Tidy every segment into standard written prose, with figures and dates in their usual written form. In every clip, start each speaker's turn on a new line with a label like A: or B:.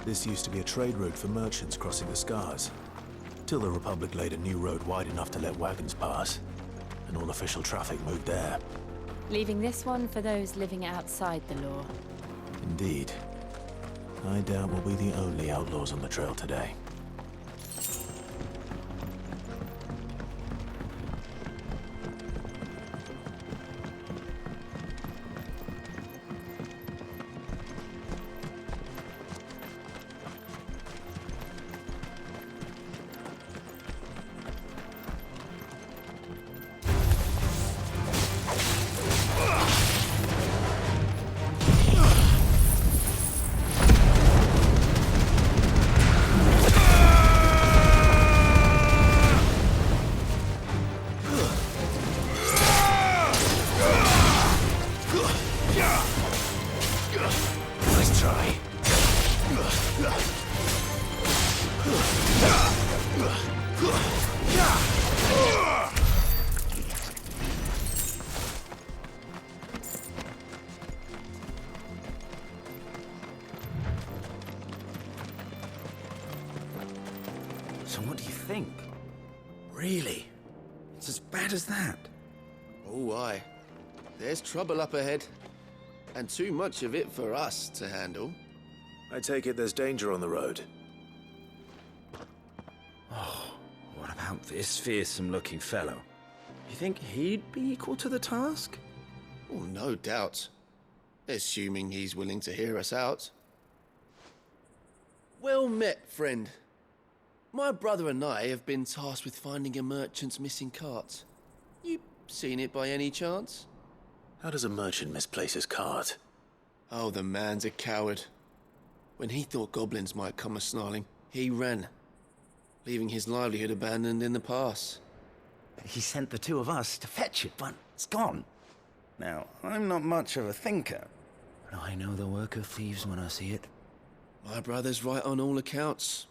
A: This used to be a trade route for merchants crossing the Scars, till the Republic laid a new road wide enough to let wagons pass, and all official traffic moved there.
B: Leaving this one for those living outside the law.
A: Indeed. I doubt we'll be the only outlaws on the trail today. Nice try.
C: So what do you think? Really? It's as bad as that?
D: Oh, aye. There's trouble up ahead. And too much of it for us to handle.
A: I take it there's danger on the road.
C: Oh, what about this fearsome-looking fellow? You think he'd be equal to the task?
D: Oh, no doubt. Assuming he's willing to hear us out. Well met, friend. My brother and I have been tasked with finding a merchant's missing cart. You seen it by any chance?
A: How does a merchant misplace his cart?
D: Oh, the man's a coward. When he thought goblins might come a-snarling, he ran, leaving his livelihood abandoned in the pass.
C: He sent the two of us to fetch it, but it's gone. Now, I'm not much of a thinker, but I know the work of thieves when I see it.
D: My brother's right on all accounts.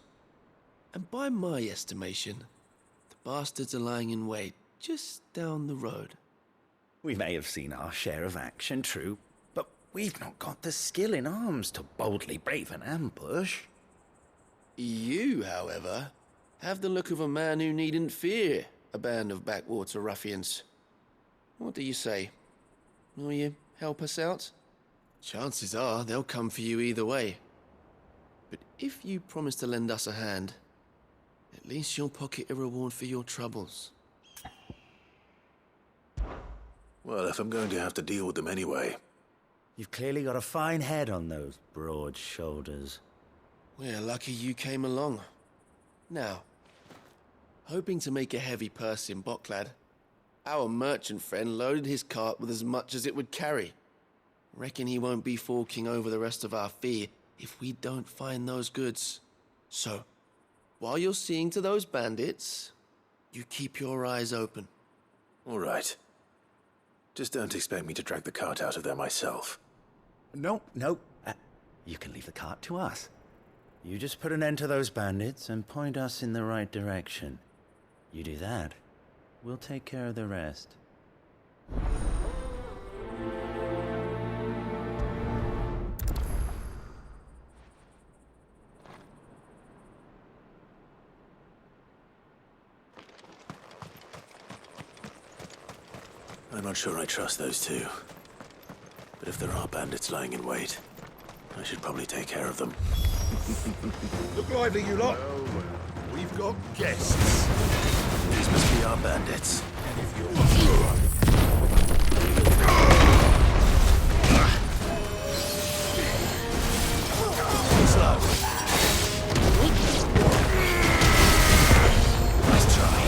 D: And by my estimation, the bastards are lying in wait just down the road.
C: We may have seen our share of action, true, but we've not got the skill in arms to boldly brave an ambush.
D: You, however, have the look of a man who needn't fear a band of backwater ruffians. What do you say? Will you help us out? Chances are they'll come for you either way. But if you promise to lend us a hand, at least you'll pocket a reward for your troubles.
A: Well, if I'm going to have to deal with them anyway.
C: You've clearly got a fine head on those broad shoulders.
D: We're lucky you came along. Now, hoping to make a heavy purse in Boklad, our merchant friend loaded his cart with as much as it would carry. Reckon he won't be forking over the rest of our fee if we don't find those goods. So, while you're seeing to those bandits, you keep your eyes open.
A: All right. Just don't expect me to drag the cart out of there myself.
C: No. You can leave the cart to us. You just put an end to those bandits and point us in the right direction. You do that, we'll take care of the rest.
A: I'm not sure I trust those two. But if there are bandits lying in wait, I should probably take care of them.
E: Look lively, you lot.
F: Well, we've got guests.
A: These must be our bandits.
F: And if you're...
A: Slow. Nice try.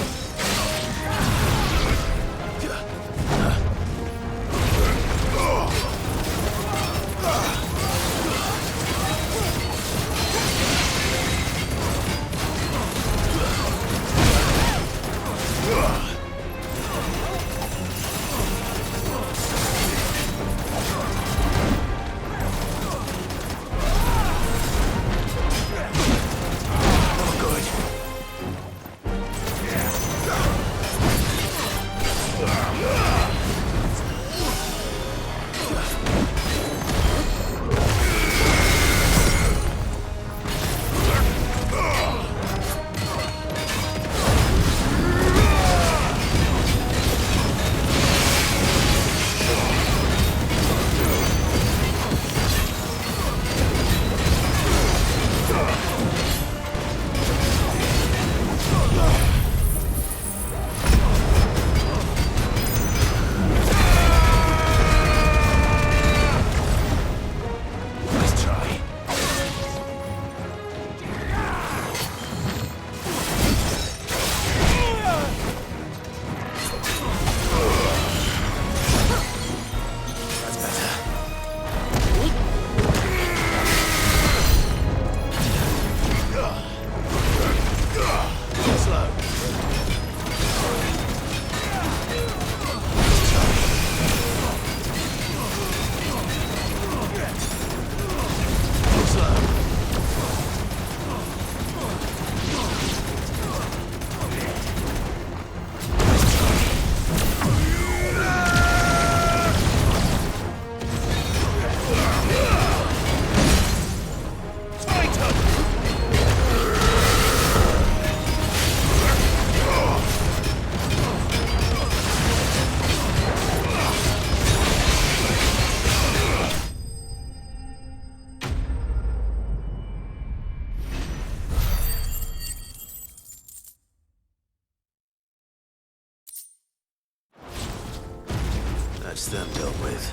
A: That's them dealt with.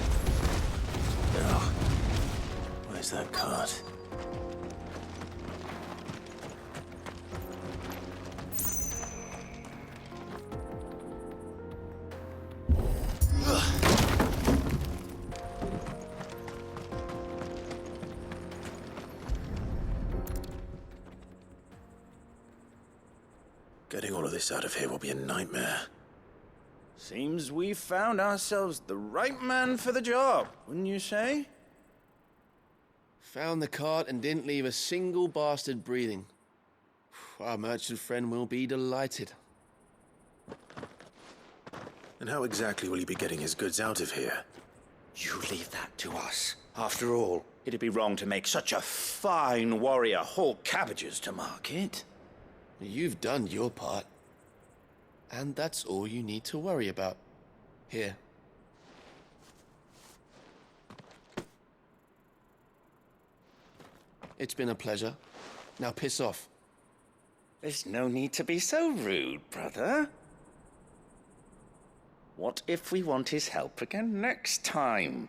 A: Now, where's that cart? Getting all of this out of here will be a nightmare.
C: Seems we found ourselves the right man for the job, wouldn't you say?
D: Found the cart and didn't leave a single bastard breathing. Our merchant friend will be delighted.
A: And how exactly will he be getting his goods out of here?
G: You leave that to us. After all, it'd be wrong to make such a fine warrior haul cabbages to market.
D: You've done your part. And that's all you need to worry about. Here. It's been a pleasure. Now piss off.
G: There's no need to be so rude, brother. What if we want his help again next time?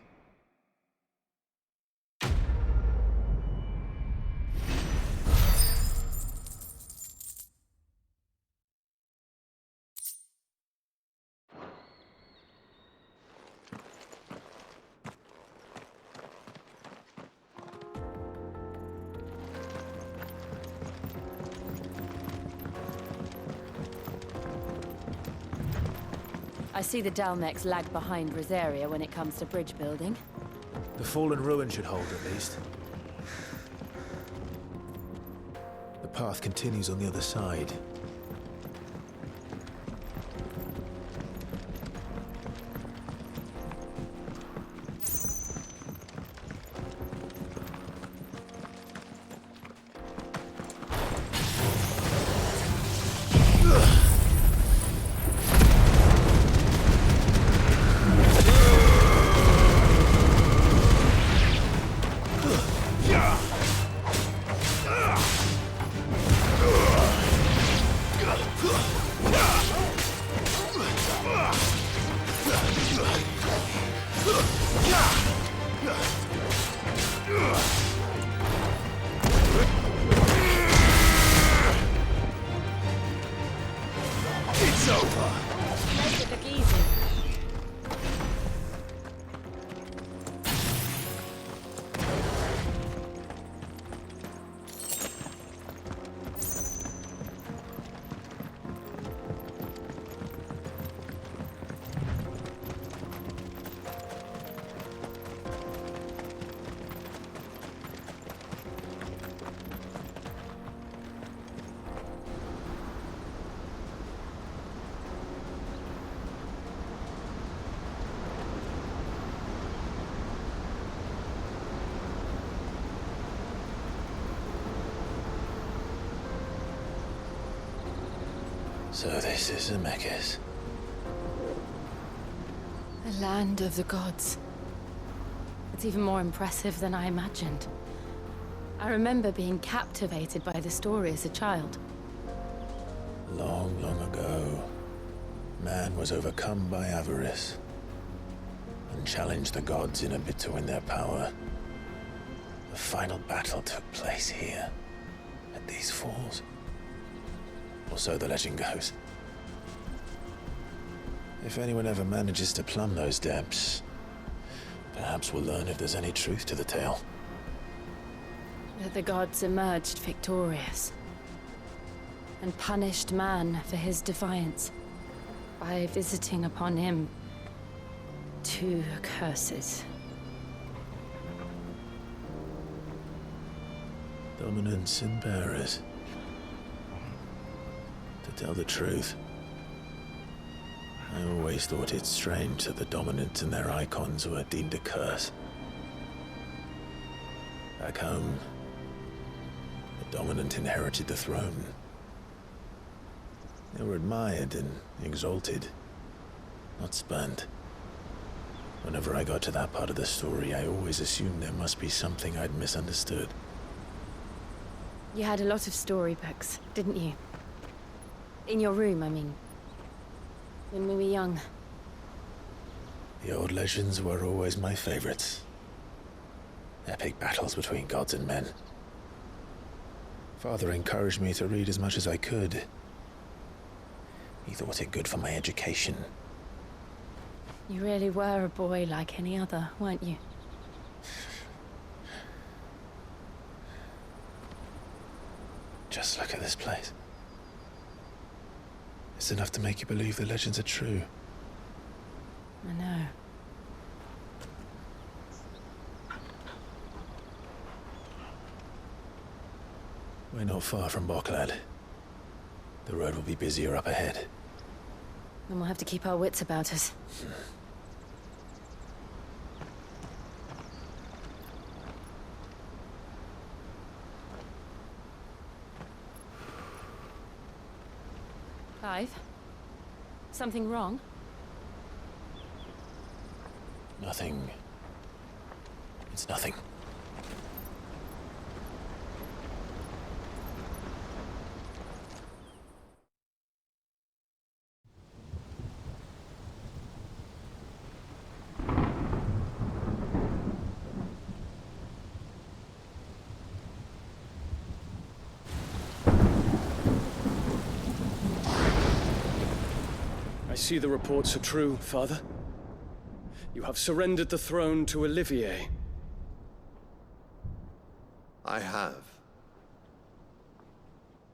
B: I see the Dalmex lag behind Rosaria when it comes to bridge building.
A: The fallen ruin should hold, at least. The path continues on the other side.
B: It's over. Make it look easy.
A: So this is Zemeckis.
B: The land of the gods. It's even more impressive than I imagined. I remember being captivated by the story as a child.
A: Long, long ago, man was overcome by avarice and challenged the gods in a bid to win their power. The final battle took place here, at these falls. Or so the legend goes. If anyone ever manages to plumb those depths, perhaps we'll learn if there's any truth to the tale.
B: That the gods emerged victorious and punished man for his defiance by visiting upon him 2 curses.
A: Dominants and bearers. To tell the truth, I always thought it strange that the dominant and their icons were deemed a curse. Back home, the dominant inherited the throne. They were admired and exalted, not spurned. Whenever I got to that part of the story, I always assumed there must be something I'd misunderstood.
B: You had a lot of storybooks, didn't you? In your room, I mean. When we were young.
A: The old legends were always my favorites. Epic battles between gods and men. Father encouraged me to read as much as I could. He thought it good for my education.
B: You really were a boy like any other, weren't you?
A: Just look at this place. It's enough to make you believe the legends are true.
B: I know.
A: We're not far from Boklad. The road will be busier up ahead.
B: Then we'll have to keep our wits about us. Clive? Something wrong?
A: Nothing. It's nothing.
H: I see the reports are true, Father. You have surrendered the throne to Olivier.
F: I have.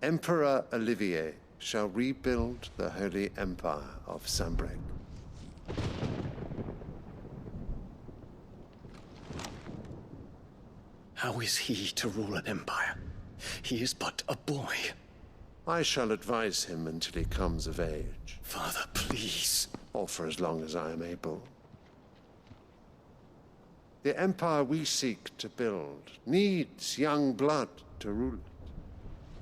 F: Emperor Olivier shall rebuild the Holy Empire of Sanbreque.
H: How is he to rule an empire? He is but a boy.
F: I shall advise him until he comes of age,
H: Father, please.
F: or for as long as I am able. The empire we seek to build needs young blood to rule it,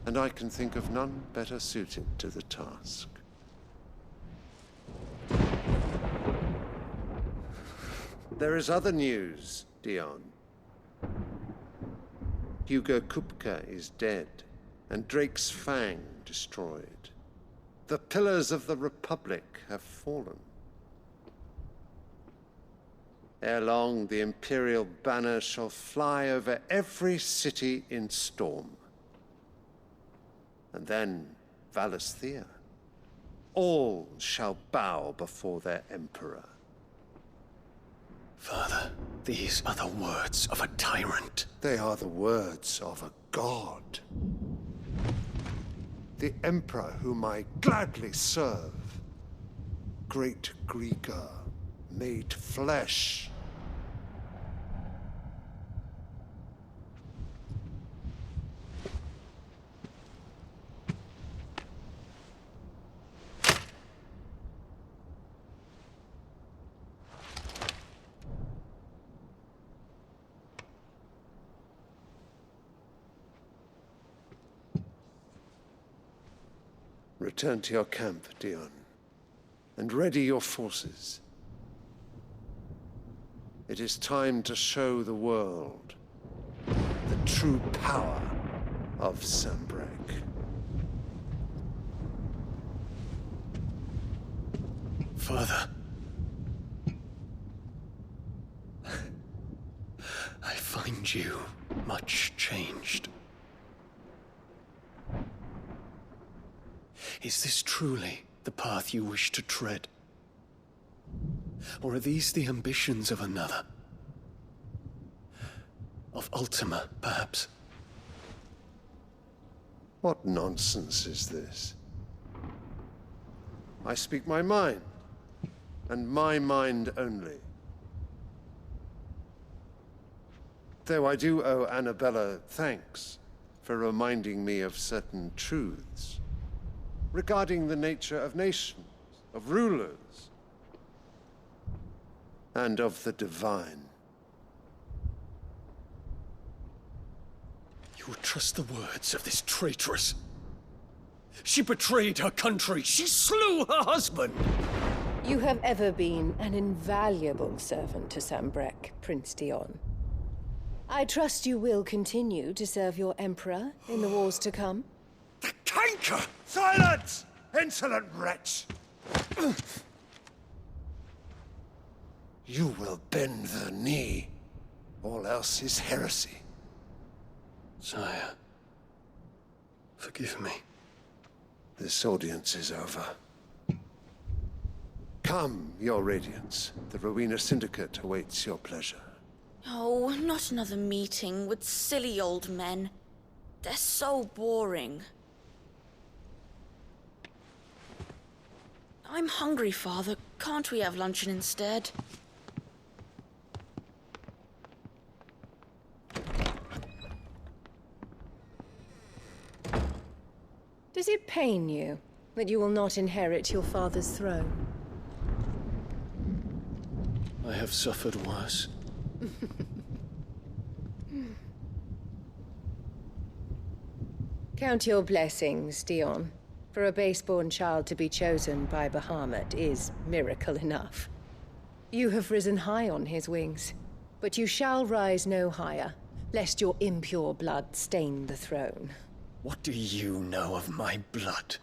F: and I can think of none better suited to the task. There is other news, Dion. Hugo Kupka is dead, and Drake's Fang destroyed. The pillars of the Republic have fallen. Ere long, the Imperial banner shall fly over every city in Storm. And then Valisthea. All shall bow before their Emperor.
H: Father, these are the words of a tyrant.
F: They are the words of a god. The Emperor whom I gladly serve. Great Greeker, made flesh. Return to your camp, Dion, and ready your forces. It is time to show the world the true power of Sanbreque.
H: Father. I find you much changed. Is this truly the path you wish to tread? Or are these the ambitions of another? Of Ultima, perhaps?
F: What nonsense is this? I speak my mind, and my mind only. Though I do owe Annabella thanks for reminding me of certain truths regarding the nature of nations, of rulers, and of the divine.
H: You would trust the words of this traitress? She betrayed her country. She slew her husband.
I: You have ever been an invaluable servant to Sanbreque, Prince Dion. I trust you will continue to serve your Emperor in the wars to come.
H: The canker!
F: Silence! Insolent wretch! you will bend the knee. All else is heresy.
H: Sire, forgive me.
F: This audience is over. Come, your radiance. The Rowena Syndicate awaits your pleasure.
J: Oh, not another meeting with silly old men. They're so boring. I'm hungry, Father. Can't we have luncheon instead?
I: Does it pain you that you will not inherit your father's throne?
H: I have suffered worse.
I: Count your blessings, Dion. For a base-born child to be chosen by Bahamut is miracle enough. You have risen high on his wings, but you shall rise no higher, lest your impure blood stain the throne.
H: What do you know of my blood?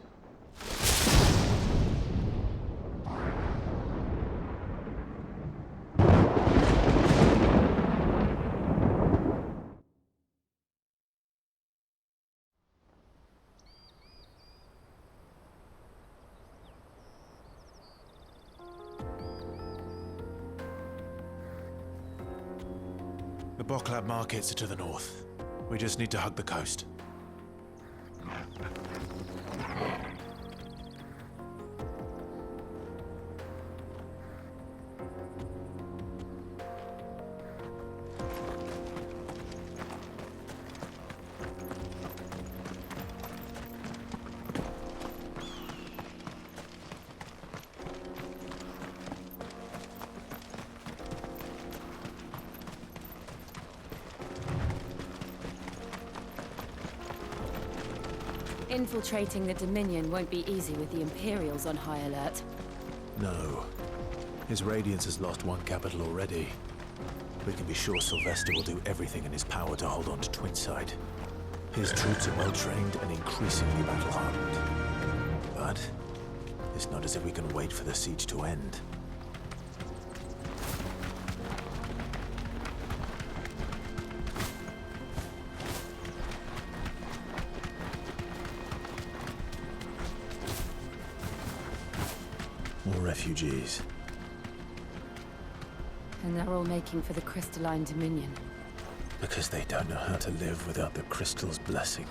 A: The Boklad markets are to the north. We just need to hug the coast.
B: Infiltrating the Dominion won't be easy with the Imperials on high alert.
A: No. His Radiance has lost one capital already. We can be sure Sylvester will do everything in his power to hold on to Twinside. His troops are well-trained and increasingly battle-hardened. But it's not as if we can wait for the siege to end. More refugees.
B: And they're all making for the Crystalline Dominion.
A: Because they don't know how to live without the Crystal's blessing.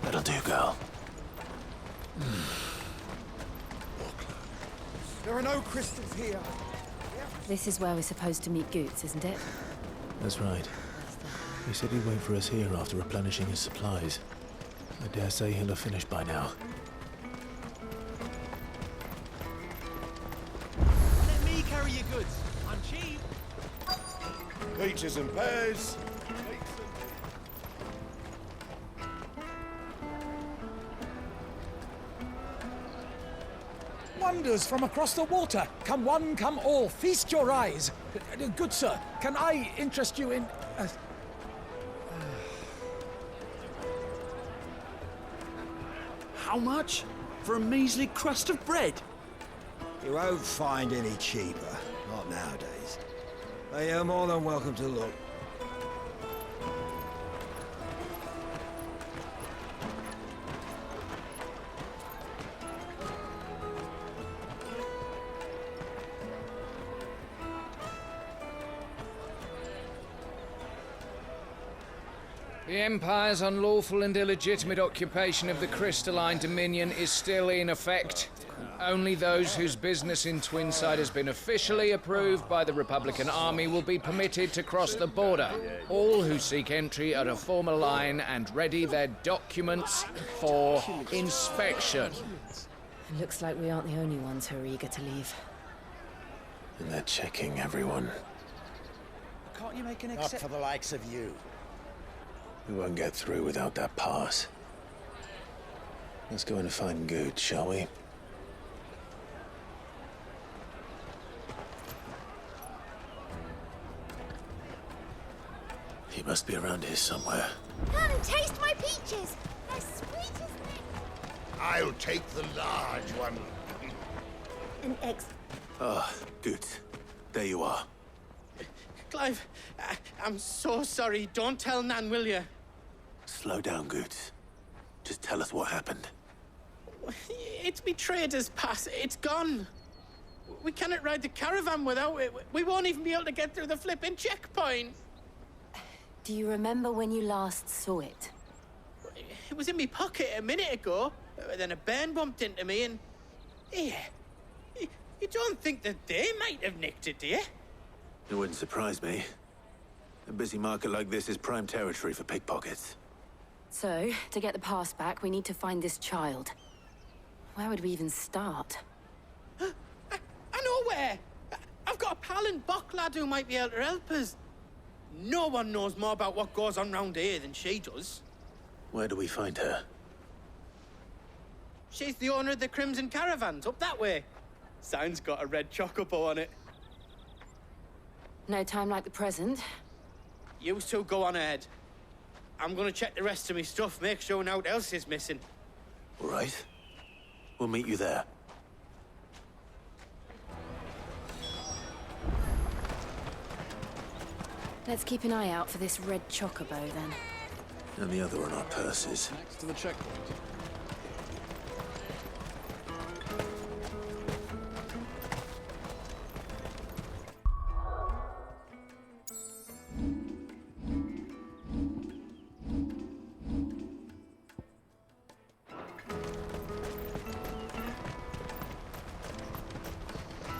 A: That'll do, girl.
E: There are no crystals here.
B: This is where we're supposed to meet Goots, isn't it?
A: That's right. He said he'd wait for us here after replenishing his supplies. I dare say he'll have finished by now.
K: Let me carry your goods. I'm cheap.
E: Peaches and pears.
K: Wonders from across the water. Come one, come all. Feast your eyes. Good sir, can I interest you in...
G: How much? For a measly crust of bread?
L: You won't find any cheaper. Not nowadays. But you're more than welcome to look.
M: The Empire's unlawful and illegitimate occupation of the Crystalline Dominion is still in effect. Only those whose business in Twinside has been officially approved by the Republican Army will be permitted to cross the border. All who seek entry are to form a line and ready their documents for inspection.
B: It looks like we aren't the only ones who are eager to leave.
A: And they're checking everyone.
K: Can't you make an
L: Not for the likes of you.
A: We won't get through without that pass. Let's go and find Good, shall we? He must be around here somewhere.
N: Come and taste my peaches! They're my sweetest thing!
E: I'll take the large one.
N: An ex...
A: Ah, good. There you are.
O: Clive, I'm so sorry. Don't tell Nan, will you?
A: Slow down, Goots. Just tell us what happened.
O: It's me trader's pass. It's gone. We cannot ride the caravan without it. We won't even be able to get through the flipping checkpoint.
B: Do you remember when you last saw it?
O: It was in my pocket a minute ago. Then a bairn bumped into me and... Yeah. You don't think that they might have nicked it, do you?
A: It wouldn't surprise me. A busy market like this is prime territory for pickpockets.
B: So, to get the pass back, we need to find this child. Where would we even start?
O: I know where! I've got a pal in Boklad who might be able to help us. No one knows more about what goes on round here than she does.
A: Where do we find her?
O: She's the owner of the Crimson Caravans, up that way. Sign's got a red chocobo on it.
B: No time like the present.
O: You two go on ahead. I'm gonna check the rest of my stuff, make sure no one else is missing.
A: All right. We'll meet you there.
B: Let's keep an eye out for this red chocobo, then.
A: And the other on our purses.
H: Next to the checkpoint.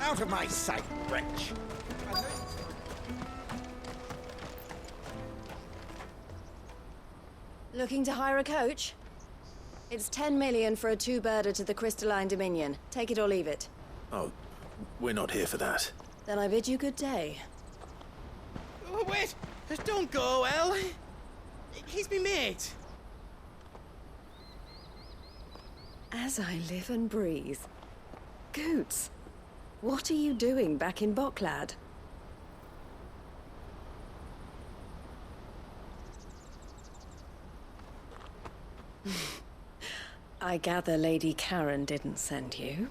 K: Out of my sight, wretch!
I: Looking to hire a coach? It's 10 million for a two-birder to the Crystalline Dominion. Take it or leave it.
A: Oh, we're not here for that.
I: Then I bid you good day.
O: Oh, wait! Don't go, El! He's me mate.
I: As I live and breathe. Goots, what are you doing back in Boklad? I gather Lady Karen didn't send you.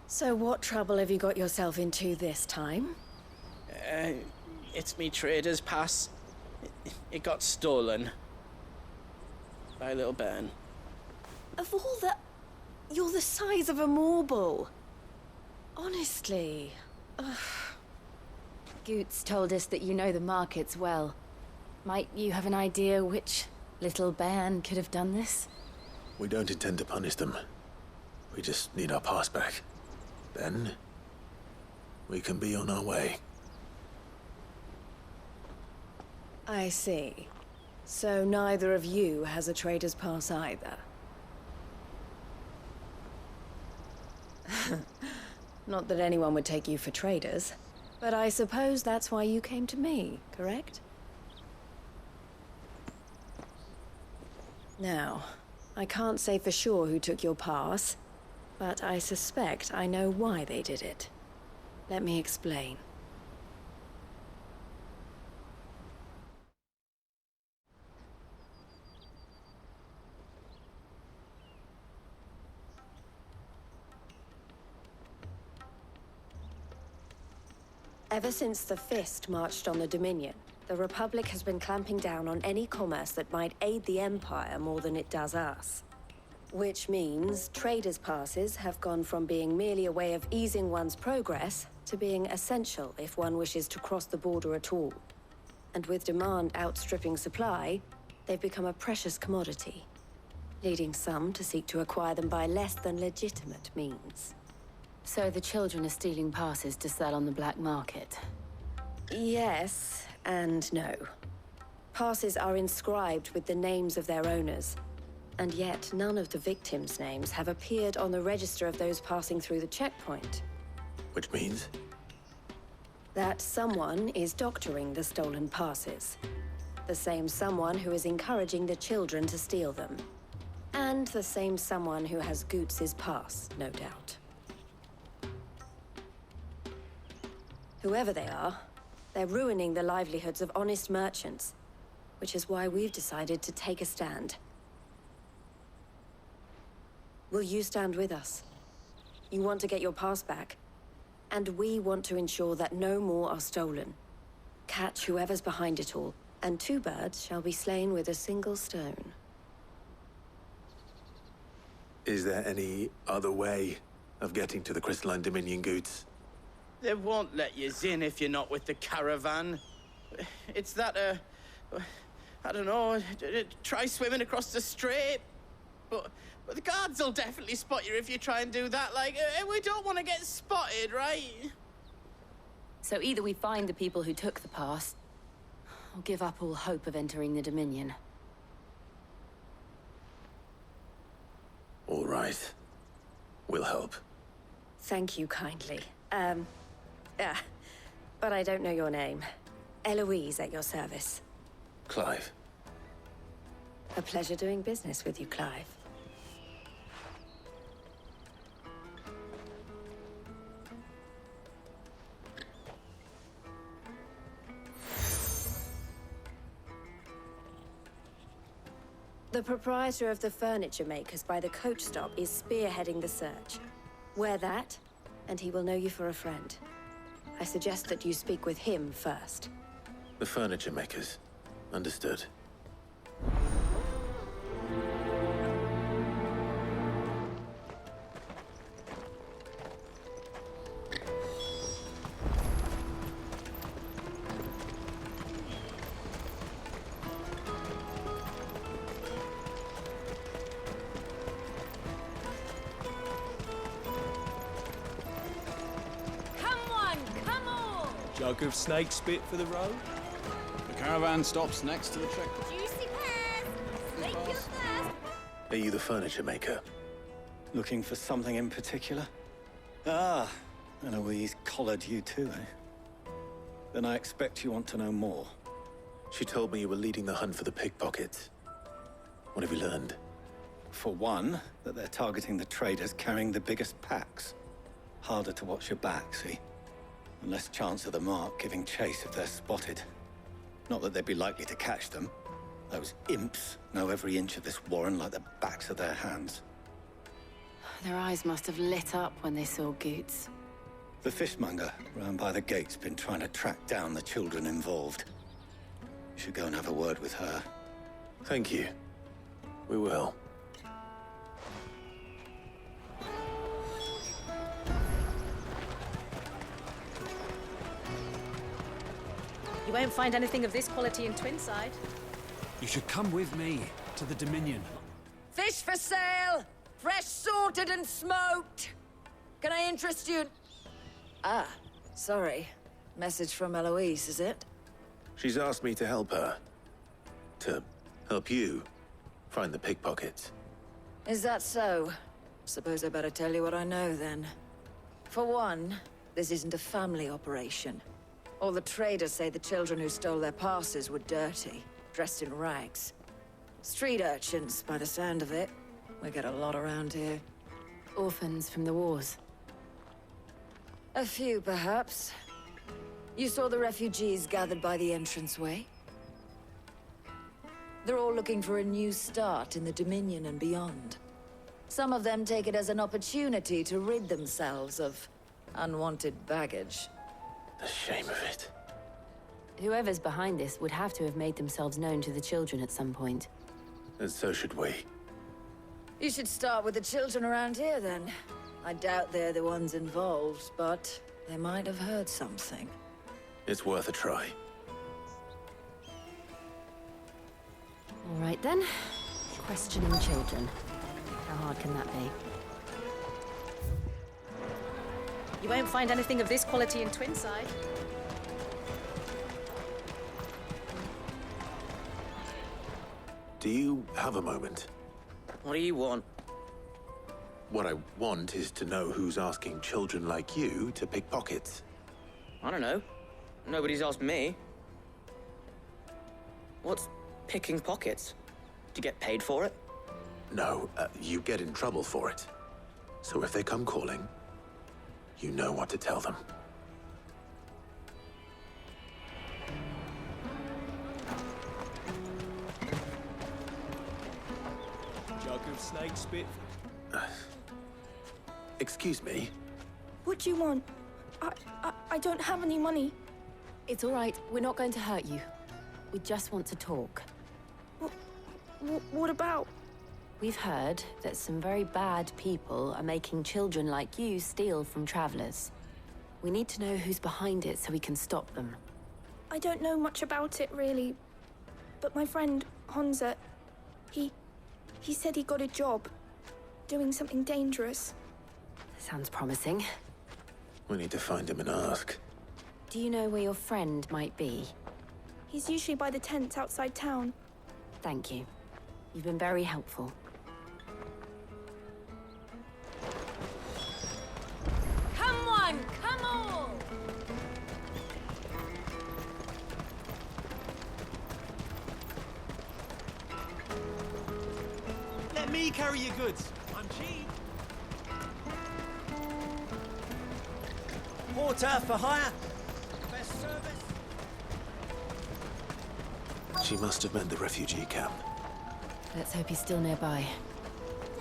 I: So what trouble have you got yourself into this time?
O: It's me trader's pass. It got stolen. By a little bairn.
I: Of all the... You're the size of a marble. Honestly. Ugh.
B: Goots told us that you know the markets well. Might you have an idea which little bairn could have done this?
A: We don't intend to punish them. We just need our pass back. Then, we can be on our way.
I: I see. So neither of you has a trader's pass either. Not that anyone would take you for traders, but I suppose that's why you came to me, correct? Now, I can't say for sure who took your pass, but I suspect I know why they did it. Let me explain. Ever since the Fist marched on the Dominion, the Republic has been clamping down on any commerce that might aid the Empire more than it does us. Which means traders' passes have gone from being merely a way of easing one's progress to being essential if one wishes to cross the border at all. And with demand outstripping supply, they've become a precious commodity, leading some to seek to acquire them by less than legitimate means.
B: So the children are stealing passes to sell on the black market?
I: Yes, and no. Passes are inscribed with the names of their owners, and yet none of the victims' names have appeared on the register of those passing through the checkpoint.
A: Which means?
I: That someone is doctoring the stolen passes. The same someone who is encouraging the children to steal them. And the same someone who has Goots's pass, no doubt.
P: Whoever they are, they're ruining the livelihoods of honest merchants, which is why we've decided to take a stand. Will you stand with us? You want to get your pass back, and we want to ensure that no more are stolen. Catch whoever's behind it all, and 2 birds shall be slain with a single stone.
A: Is there any other way of getting to the Crystalline Dominion goods?
O: They won't let you in if you're not with the caravan. It's that, I don't know, try swimming across the strait. But the guards will definitely spot you if you try and do that. Like, we don't want to get spotted, right?
B: So either we find the people who took the pass, or give up all hope of entering the Dominion.
A: All right. We'll help.
P: Thank you kindly. But I don't know your name. Eloise at your service.
A: Clive.
P: A pleasure doing business with you, Clive. The proprietor of the furniture makers by the coach stop is spearheading the search. Wear that, and he will know you for a friend. I suggest that you speak with him first.
A: The furniture makers. Understood.
Q: Jug of snake spit for the road?
H: The caravan stops next to the checkpoint.
N: Juicy pears! Slake your thirst!
A: Are you the furniture maker?
R: Looking for something in particular? Ah, Eloise collared you too, eh? Then I expect you want to know more.
A: She told me you were leading the hunt for the pickpockets. What have you learned?
R: For one, that they're targeting the traders carrying the biggest packs. Harder to watch your back, see? And less chance of the mark giving chase if they're spotted. Not that they'd be likely to catch them. Those imps know every inch of this warren like the backs of their hands.
B: Their eyes must have lit up when they saw Goots.
R: The fishmonger round by the gate's been trying to track down the children involved. You should go and have a word with her.
A: Thank you. We will.
S: You won't find anything of this quality in Twinside.
K: You should come with me to the Dominion.
T: Fish for sale! Fresh sorted and smoked! Can I interest you? Ah, sorry. Message from Eloise, is it?
A: She's asked me to help her. To help you find the pickpockets.
T: Is that so? Suppose I better tell you what I know, then. For one, this isn't a family operation. All the traders say the children who stole their passes were dirty, dressed in rags. Street urchins, by the sound of it. We get a lot around here.
B: Orphans from the wars.
T: A few, perhaps. You saw the refugees gathered by the entranceway? They're all looking for a new start in the Dominion and beyond. Some of them take it as an opportunity to rid themselves of unwanted baggage.
A: The shame of it.
B: Whoever's behind this would have to have made themselves known to the children at some point.
A: And so should we.
T: You should start with the children around here, then. I doubt they're the ones involved, but they might have heard something.
A: It's worth a try.
B: All right, then. Questioning children. How hard can that be?
S: You won't find anything of this quality in Twinside.
A: Do you have a moment?
U: What do you want?
A: What I want is to know who's asking children like you to pick pockets.
U: I don't know. Nobody's asked me. What's picking pockets? Do you get paid for it?
A: No, you get in trouble for it. So if they come calling, you know what to tell them.
Q: of snake spit.
A: Excuse me?
N: What do you want? I don't have any money.
B: It's all right. We're not going to hurt you. We just want to talk.
N: What about?
B: We've heard that some very bad people are making children like you steal from travelers. We need to know who's behind it so we can stop them.
N: I don't know much about it, really. But my friend, Honza, he said he got a job. Doing something dangerous.
B: Sounds promising.
A: We need to find him and ask.
B: Do you know where your friend might be?
N: He's usually by the tents outside town.
B: Thank you. You've been very helpful.
S: Come on, come on!
Q: Let me carry your goods. I'm cheap. Porter for hire. Best service.
A: She must have meant the refugee camp.
B: Let's hope he's still nearby.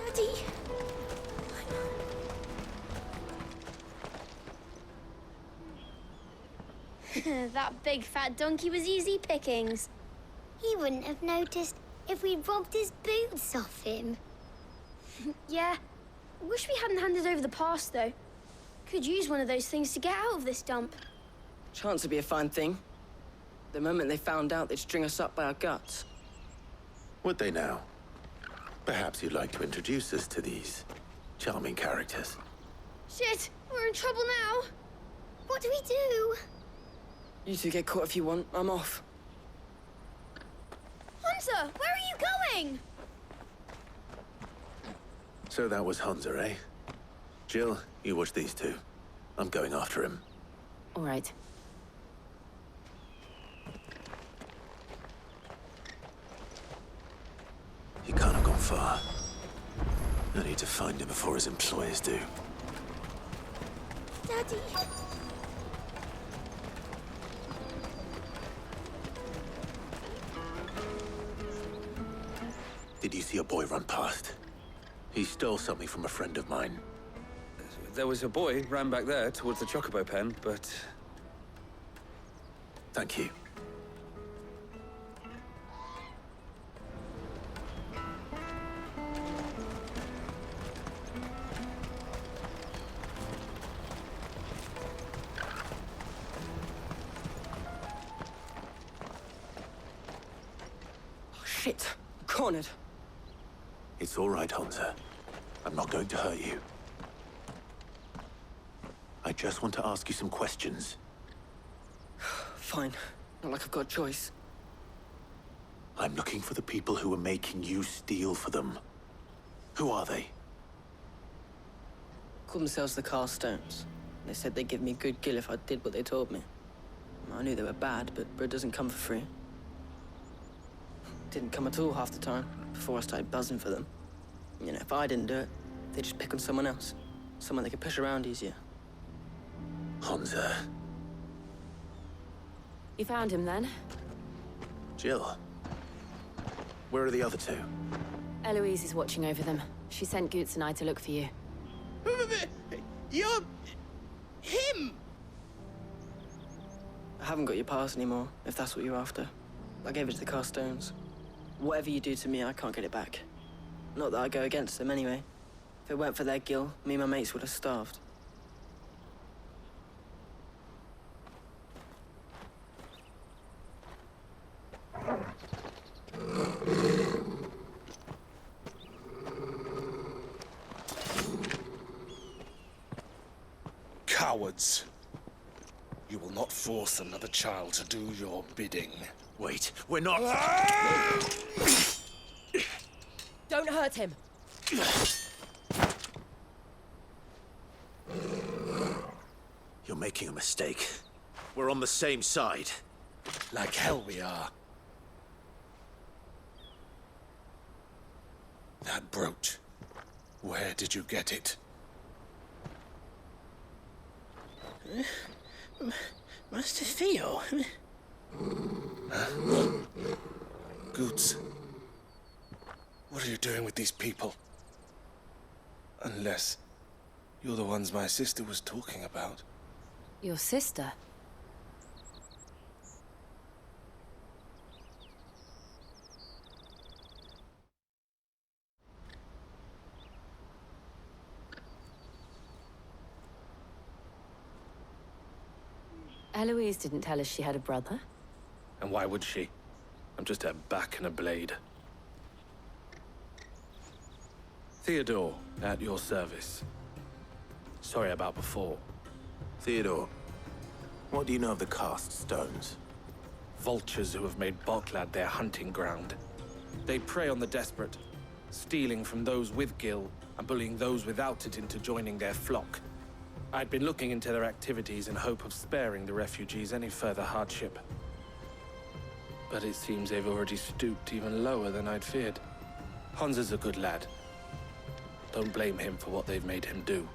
N: Daddy!
C: That big fat donkey was easy pickings. He wouldn't have noticed if we'd robbed his boots off him.
N: Yeah. Wish we hadn't handed over the pass, though. Could use one of those things to get out of this dump.
O: Chance would be a fine thing. The moment they found out, they'd string us up by our guts.
A: Would they now? Perhaps you'd like to introduce us to these charming characters.
N: Shit! We're in trouble now!
C: What do we do?
O: You two get caught if you want. I'm off.
N: Hunter! Where are you going?
A: So that was Hunter, eh? Jill, you watch these two. I'm going after him.
B: All right.
A: He can't have gone far. I need to find him before his employers do.
C: Daddy!
A: Did you see a boy run past? He stole something from a friend of mine.
V: There was a boy ran back there towards the Chocobo pen, but...
A: Thank you.
O: Oh, shit. Cornered.
A: It's all right, Hunter. I'm not going to hurt you. I just want to ask you some questions.
O: Fine. Not like I've got a choice.
A: I'm looking for the people who are making you steal for them. Who are they?
O: Call themselves the Carstones. They said they'd give me a good gill if I did what they told me. I knew they were bad, but bread doesn't come for free. Didn't come at all half the time, before I started buzzing for them. You know, if I didn't do it, they'd just pick on someone else. Someone they could push around easier.
A: Hunter.
B: You found him then?
A: Jill. Where are the other two?
B: Eloise is watching over them. She sent Goots and I to look for you.
O: You're... him! I haven't got your pass anymore, if that's what you're after. I gave it to the Carstones. Whatever you do to me, I can't get it back. Not that I go against them anyway. If it weren't for their gill, me and my mates would have starved.
E: Cowards. You will not force another child to do your bidding.
A: Wait, we're not...
S: Don't hurt him.
A: You're making a mistake. We're on the same side.
E: Like hell we are. That brooch. Where did you get it?
O: Master Theo.
E: Goots. What are you doing with these people? Unless you're the ones my sister was talking about.
B: Your sister? Eloise didn't tell us she had a brother.
E: And why would she? I'm just her back and a blade. Theodore, at your service. Sorry about before.
A: Theodore, what do you know of the cast stones?
E: Vultures who have made Boklad their hunting ground. They prey on the desperate, stealing from those with gil and bullying those without it into joining their flock. I'd been looking into their activities in hope of sparing the refugees any further hardship. But it seems they've already stooped even lower than I'd feared. Hans is a good lad. Don't blame him for what they've made him do.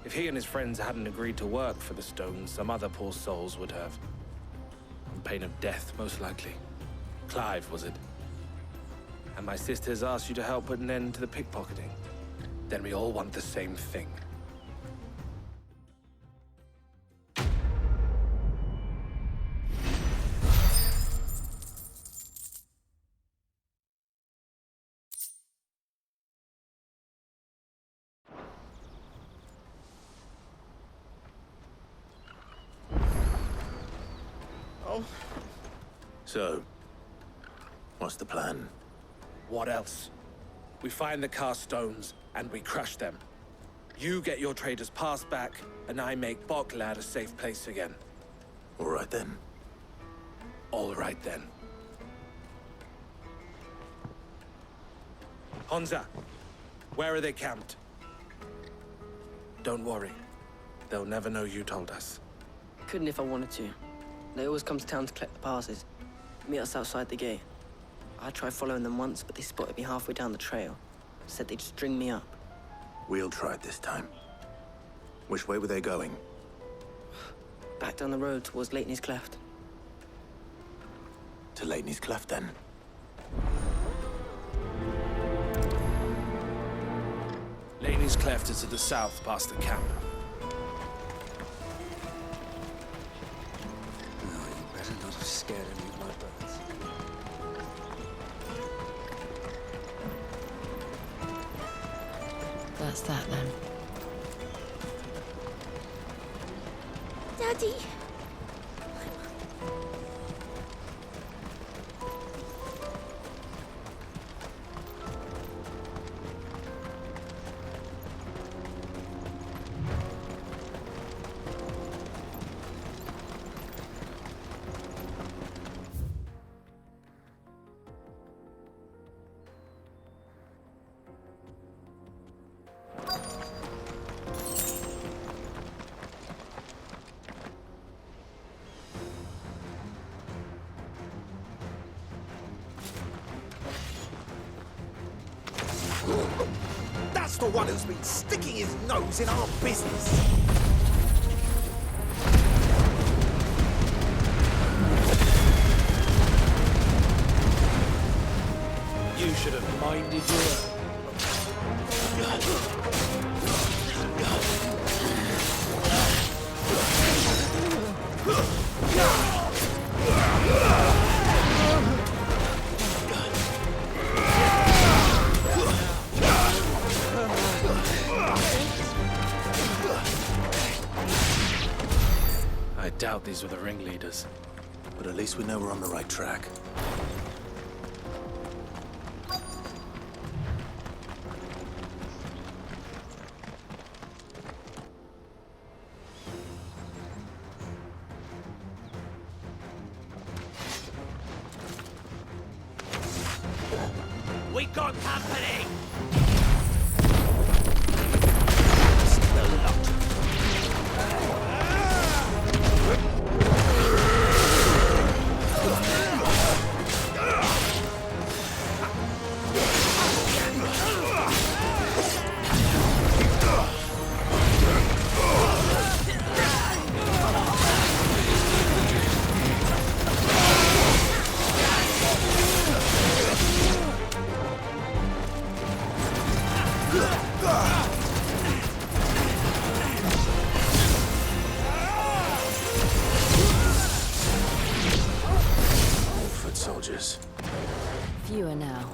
E: If he and his friends hadn't agreed to work for the stones, some other poor souls would have. On pain of death, most likely. Clive, was it? And my sisters asked you to help put an end to the pickpocketing. Then we all want the same thing.
A: So, what's the plan?
E: What else? We find the cast stones, and we crush them. You get your trader's pass back, and I make Boklad a safe place again.
A: All right then.
E: All right then. Honza, where are they camped? Don't worry. They'll never know you told us.
D: Couldn't if I wanted to. They always come to town to collect the passes. Meet us outside the gate. I tried following them once, but they spotted me halfway down the trail. Said they'd string me up.
A: We'll try it this time. Which way were they going?
D: Back down the road towards Leighton's Cleft.
A: To Leighton's Cleft, then?
E: Leighton's Cleft is to the south, past the camp.
L: No, you better not have scared any of my birds.
B: That's that, then.
C: Daddy!
F: That's the one who's been sticking his nose in our business.
E: You should have minded your... I doubt these were the ringleaders.
A: But at least we know we're on the right track.
F: We got company!
B: fewer now.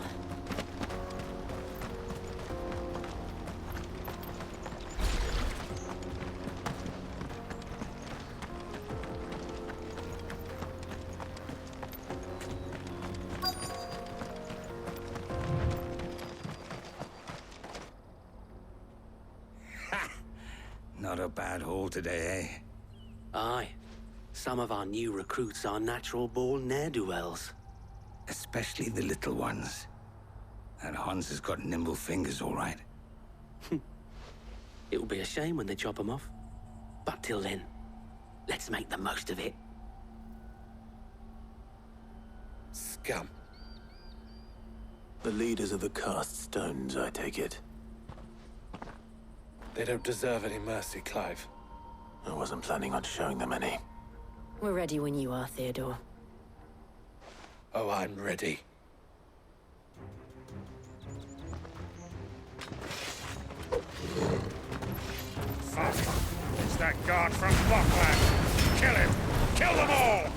G: Not a bad haul today, eh?
J: Aye. Some of our new recruits are natural-born ne'er-do-wells.
G: Especially the little ones. And Hans has got nimble fingers, all right.
J: It'll be a shame when they chop them off. But till then, let's make the most of it.
A: Scum. The leaders of the cast stones, I take it.
E: They don't deserve any mercy, Clive.
A: I wasn't planning on showing them any.
B: We're ready when you are, Theodore.
E: Oh, I'm ready.
W: Fuck! It's that guard from Boklad! Kill him! Kill them all!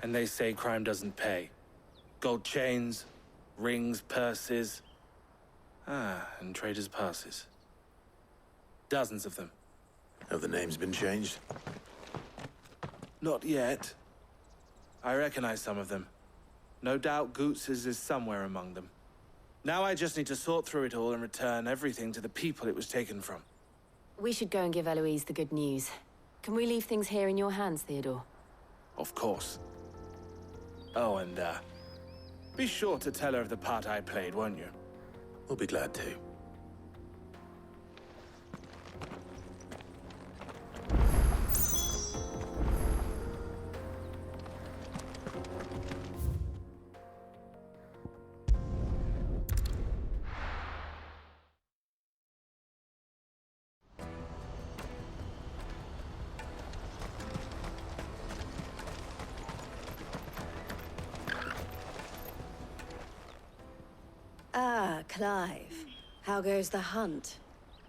E: And they say crime doesn't pay. Gold chains, rings, purses. And traders' passes. Dozens of them.
A: Have the names been changed?
E: Not yet. I recognize some of them. No doubt Goots's is somewhere among them. Now I just need to sort through it all and return everything to the people it was taken from.
B: We should go and give Eloise the good news. Can we leave things here in your hands, Theodore?
E: Of course. Oh, and, be sure to tell her of the part I played, won't you?
A: We'll be glad to.
P: Ah, Clive. How goes the hunt?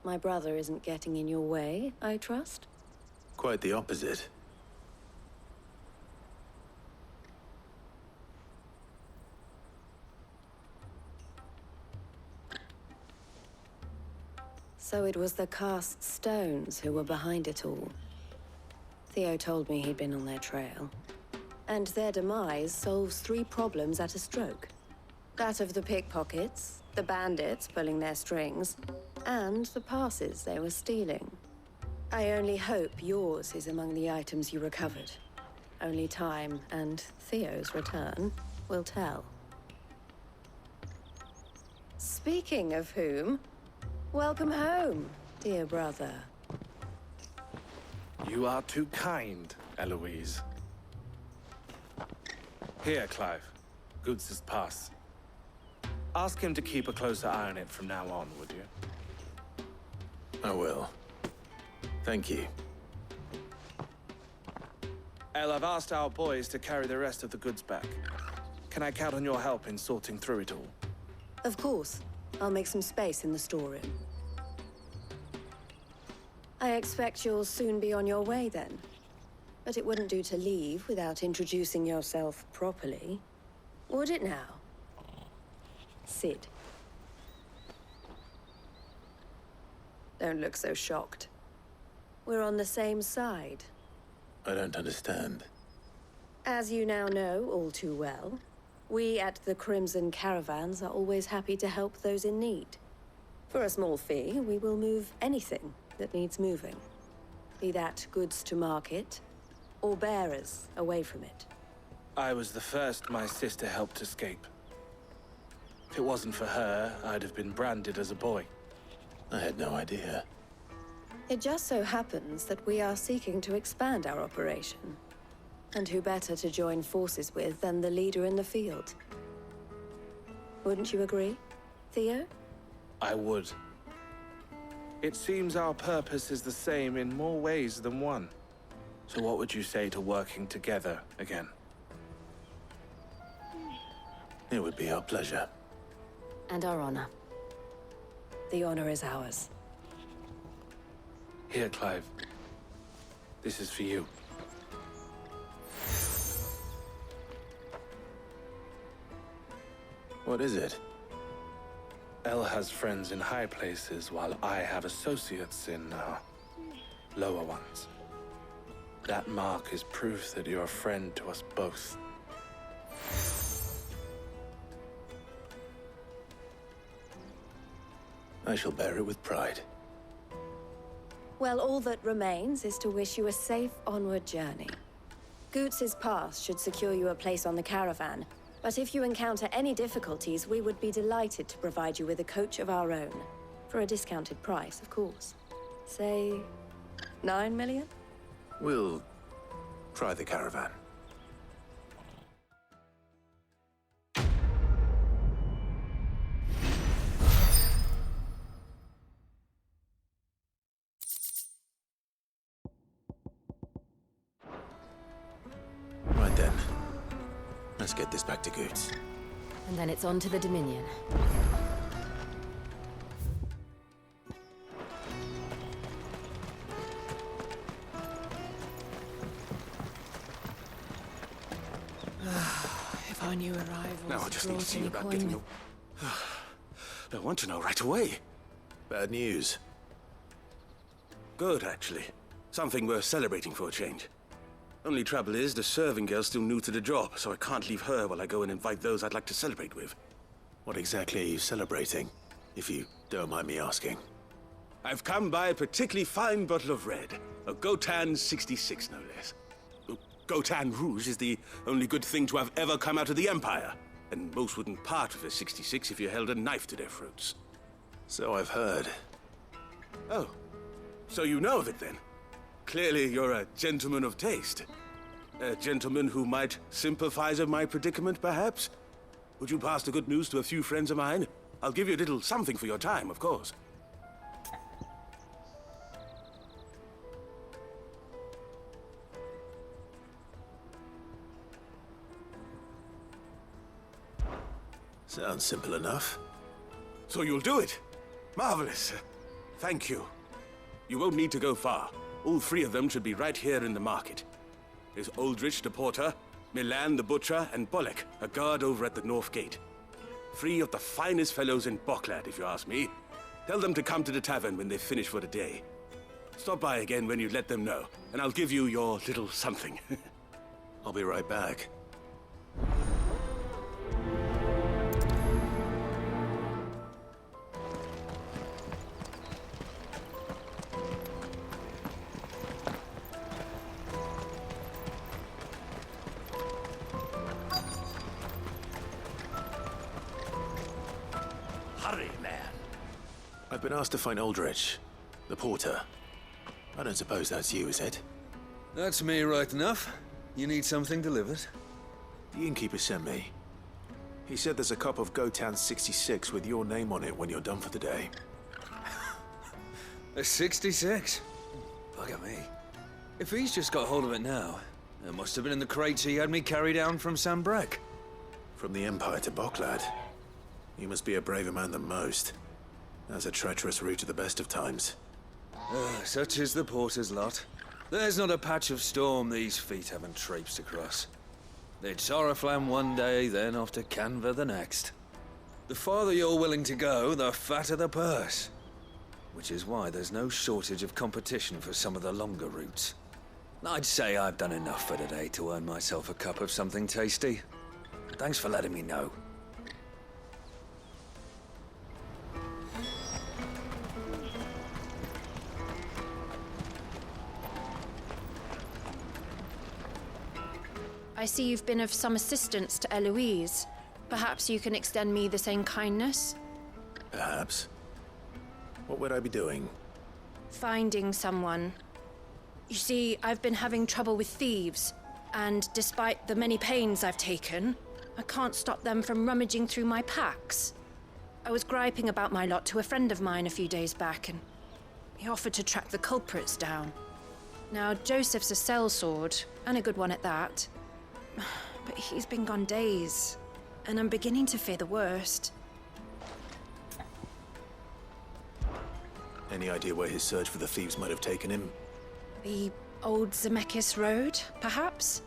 P: My brother isn't getting in your way, I trust?
A: Quite the opposite.
P: So it was the cast stones who were behind it all. Theo told me he'd been on their trail. And their demise solves 3 problems at a stroke. That of the pickpockets, the bandits pulling their strings, and the passes they were stealing. I only hope yours is among the items you recovered. Only time and Theo's return will tell. Speaking of whom, welcome home, dear brother.
E: You are too kind, Eloise. Here, Clive. Goods' pass. Ask him to keep a closer eye on it from now on, would you?
A: I will. Thank you.
E: El, I've asked our boys to carry the rest of the goods back. Can I count on your help in sorting through it all?
P: Of course. I'll make some space in the storeroom. I expect you'll soon be on your way then. But it wouldn't do to leave without introducing yourself properly. Would it now? Sid. Don't look so shocked. We're on the same side.
A: I don't understand.
P: As you now know all too well, we at the Crimson Caravans are always happy to help those in need. For a small fee, we will move anything that needs moving. Be that goods to market, or bearers away from it.
E: I was the first my sister helped escape. If it wasn't for her, I'd have been branded as a boy.
A: I had no idea.
P: It just so happens that we are seeking to expand our operation. And who better to join forces with than the leader in the field? Wouldn't you agree, Theo?
E: I would. It seems our purpose is the same in more ways than one. So what would you say to working together again?
A: It would be our pleasure.
P: And our honor. The honor is ours.
E: Here, Clive. This is for you.
A: What is it?
E: El has friends in high places, while I have associates in, lower ones. That mark is proof that you're a friend to us both.
A: I shall bear it with pride.
P: Well, all that remains is to wish you a safe onward journey. Goots' pass should secure you a place on the caravan, but if you encounter any difficulties, we would be delighted to provide you with a coach of our own. For a discounted price, of course. Say, 9 million?
A: We'll try the caravan. Right then. Let's get this back to Goots.
B: And then it's on to the Dominion.
H: If our new arrivals
L: Now I just need to see
H: brought
L: about
H: any
L: getting
H: coin.
L: I want to know right away.
A: Bad news.
L: Good, actually. Something worth celebrating for a change. Only trouble is, the serving girl's still new to the job, so I can't leave her while I go and invite those I'd like to celebrate with.
A: What exactly are you celebrating, if you don't mind me asking?
L: I've come by a particularly fine bottle of red. A Gotan 66, no less. Gotan Rouge is the only good thing to have ever come out of the Empire. And most wouldn't part with a 66 if you held a knife to their throats.
A: So I've heard.
L: Oh, so you know of it then? Clearly you're a gentleman of taste. A gentleman who might sympathize with my predicament, perhaps? Would you pass the good news to a few friends of mine? I'll give you a little something for your time, of course.
A: Sounds simple enough.
L: So you'll do it? Marvelous. Thank you. You won't need to go far. All 3 of them should be right here in the market. There's Aldrich the porter, Milan the butcher, and Bolek, a guard over at the north gate. 3 of the finest fellows in Boklad, if you ask me. Tell them to come to the tavern when they've finished for the day. Stop by again when you let them know, and I'll give you your little something.
A: I'll be right back.
F: Hurry, man.
A: I've been asked to find Aldrich, the porter. I don't suppose that's you, is it?
V: That's me right enough. You need something delivered?
A: The innkeeper sent me. He said there's a cup of Gotan 66 with your name on it when you're done for the day.
V: A 66? Bugger me. If he's just got hold of it now, it must have been in the crates he had me carry down from Sambrek.
A: From the Empire to Boklad. You must be a braver man than most. That's a treacherous route at the best of times.
V: Such is the porter's lot. There's not a patch of storm these feet haven't traipsed across. It's Oriflamme one day, then off to Canva the next. The farther you're willing to go, the fatter the purse. Which is why there's no shortage of competition for some of the longer routes. I'd say I've done enough for today to earn myself a cup of something tasty. Thanks for letting me know.
B: I see you've been of some assistance to Eloise. Perhaps you can extend me the same kindness?
A: Perhaps. What would I be doing?
B: Finding someone. You see, I've been having trouble with thieves, and despite the many pains I've taken, I can't stop them from rummaging through my packs. I was griping about my lot to a friend of mine a few days back, and he offered to track the culprits down. Now, Joseph's a sellsword, and a good one at that. But he's been gone days, and I'm beginning to fear the worst.
A: Any idea where his search for the thieves might have taken him?
B: The old Zemeckis Road, perhaps?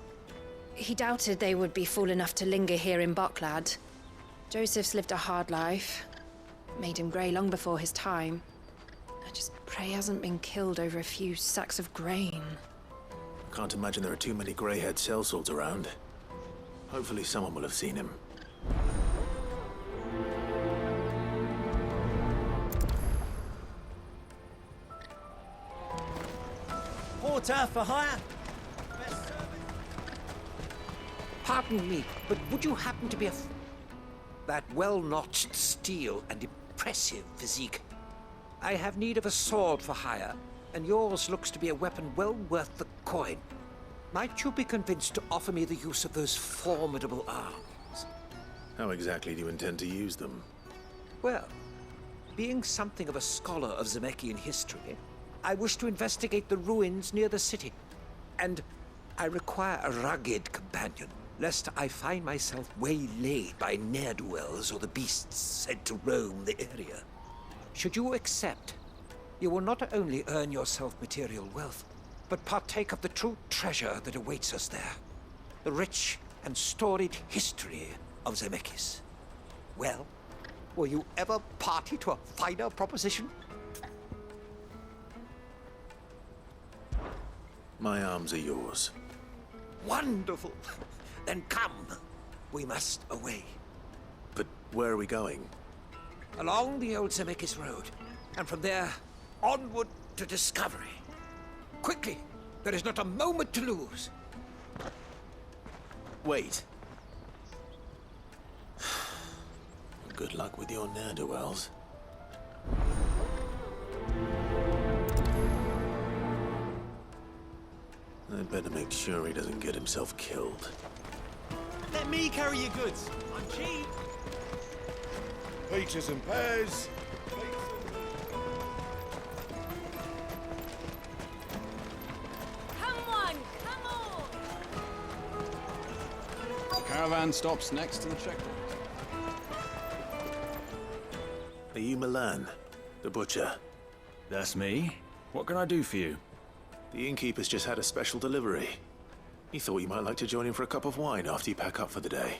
B: He doubted they would be fool enough to linger here in Boklad. Joseph's lived a hard life. Made him grey long before his time. I just pray he hasn't been killed over a few sacks of grain.
A: Can't imagine there are too many grey-haired sellswords around. Hopefully someone will have seen him.
Q: Porter for hire.
F: Pardon me, but would you happen to be that well-notched steel and impressive physique? I have need of a sword for hire, and yours looks to be a weapon well worth the coin. Might you be convinced to offer me the use of those formidable arms?
A: How exactly do you intend to use them?
F: Well, being something of a scholar of Zemekian history, I wish to investigate the ruins near the city. And I require a rugged companion, lest I find myself waylaid by ne'er-do-wells or the beasts said to roam the area. Should you accept, you will not only earn yourself material wealth, but partake of the true treasure that awaits us there. The rich and storied history of Zemeckis. Well, were you ever party to a finer proposition?
A: My arms are yours.
F: Wonderful! Then come. We must away.
A: But where are we going?
F: Along the old Zemeckis Road, and from there, onward to discovery. Quickly! There is not a moment to lose.
A: Wait. Good luck with your ne'er-do-wells. I'd better make sure he doesn't get himself killed.
Q: Let me carry your goods. I'm cheap.
W: Peaches and pears.
C: Come on, come on!
H: The caravan stops next to the checkpoint.
A: Are you Milan, the butcher?
I: That's me. What can I do for you?
A: The innkeeper's just had a special delivery. He thought you might like to join him for a cup of wine after you pack up for the day.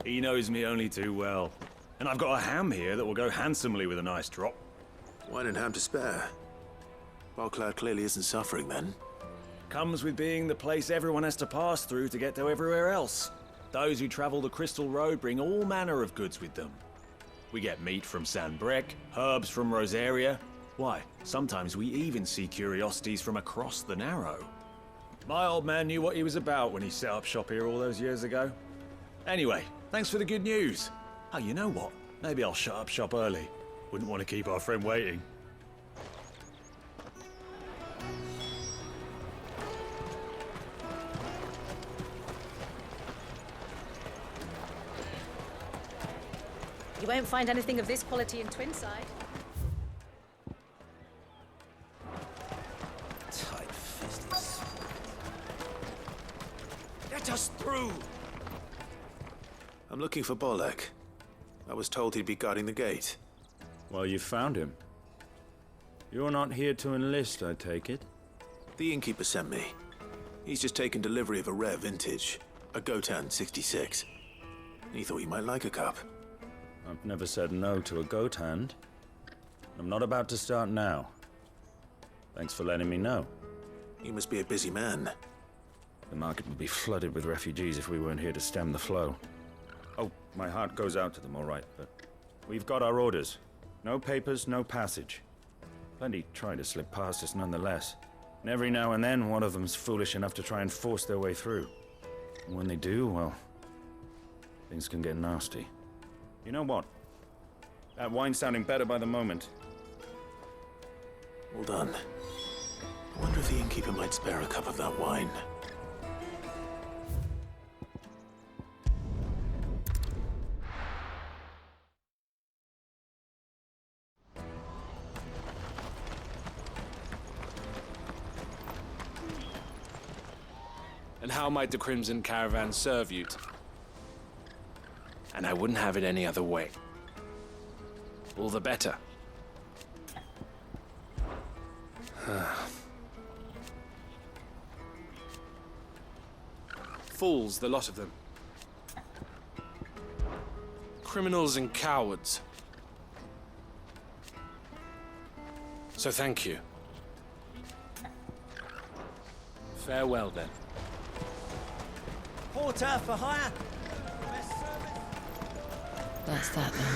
I: He knows me only too well. And I've got a ham here that will go handsomely with a nice drop.
A: Wine and ham to spare. Boklad clearly isn't suffering then.
I: Comes with being the place everyone has to pass through to get to everywhere else. Those who travel the Crystal Road bring all manner of goods with them. We get meat from Sanbrek, herbs from Rosaria. Why, sometimes we even see curiosities from across the Narrow. My old man knew what he was about when he set up shop here all those years ago. Anyway, thanks for the good news. Oh, you know what? Maybe I'll shut up shop early. Wouldn't want to keep our friend waiting.
S: You won't find anything of this quality in Twinside.
F: Tight-fisted. Let us through!
A: I'm looking for Bolek. I was told he'd be guarding the gate.
I: Well, you found him. You're not here to enlist, I take it?
A: The innkeeper sent me. He's just taken delivery of a rare vintage, a Gotan 66. He thought you might like a cup.
I: I've never said no to a goat hand. I'm not about to start now. Thanks for letting me know.
A: You must be a busy man.
I: The market would be flooded with refugees if we weren't here to stem the flow. Oh, my heart goes out to them, all right, but we've got our orders. No papers, no passage. Plenty try to slip past us nonetheless. And every now and then, one of them's foolish enough to try and force their way through. And when they do, well, things can get nasty. You know what? That wine's sounding better by the moment.
A: Well done. I wonder if the innkeeper might spare a cup of that wine.
E: And how might the Crimson Caravan serve you? And I wouldn't have it any other way. All the better. Fools, the lot of them. Criminals and cowards. So thank you. Farewell, then.
Q: Porter for hire.
P: That's that then.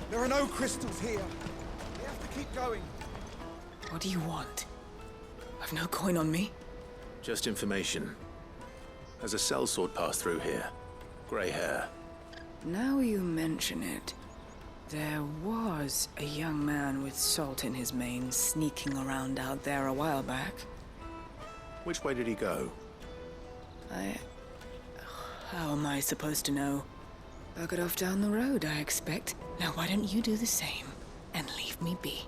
K: There are no crystals here. We have to keep going.
M: What do you want? I've no coin on me.
A: Just information. Has a sellsword passed through here? Grey hair.
M: Now you mention it, there was a young man with salt in his mane sneaking around out there a while back.
A: Which way did he go?
M: How am I supposed to know? Buggered off down the road, I expect. Now why don't you do the same and leave me be?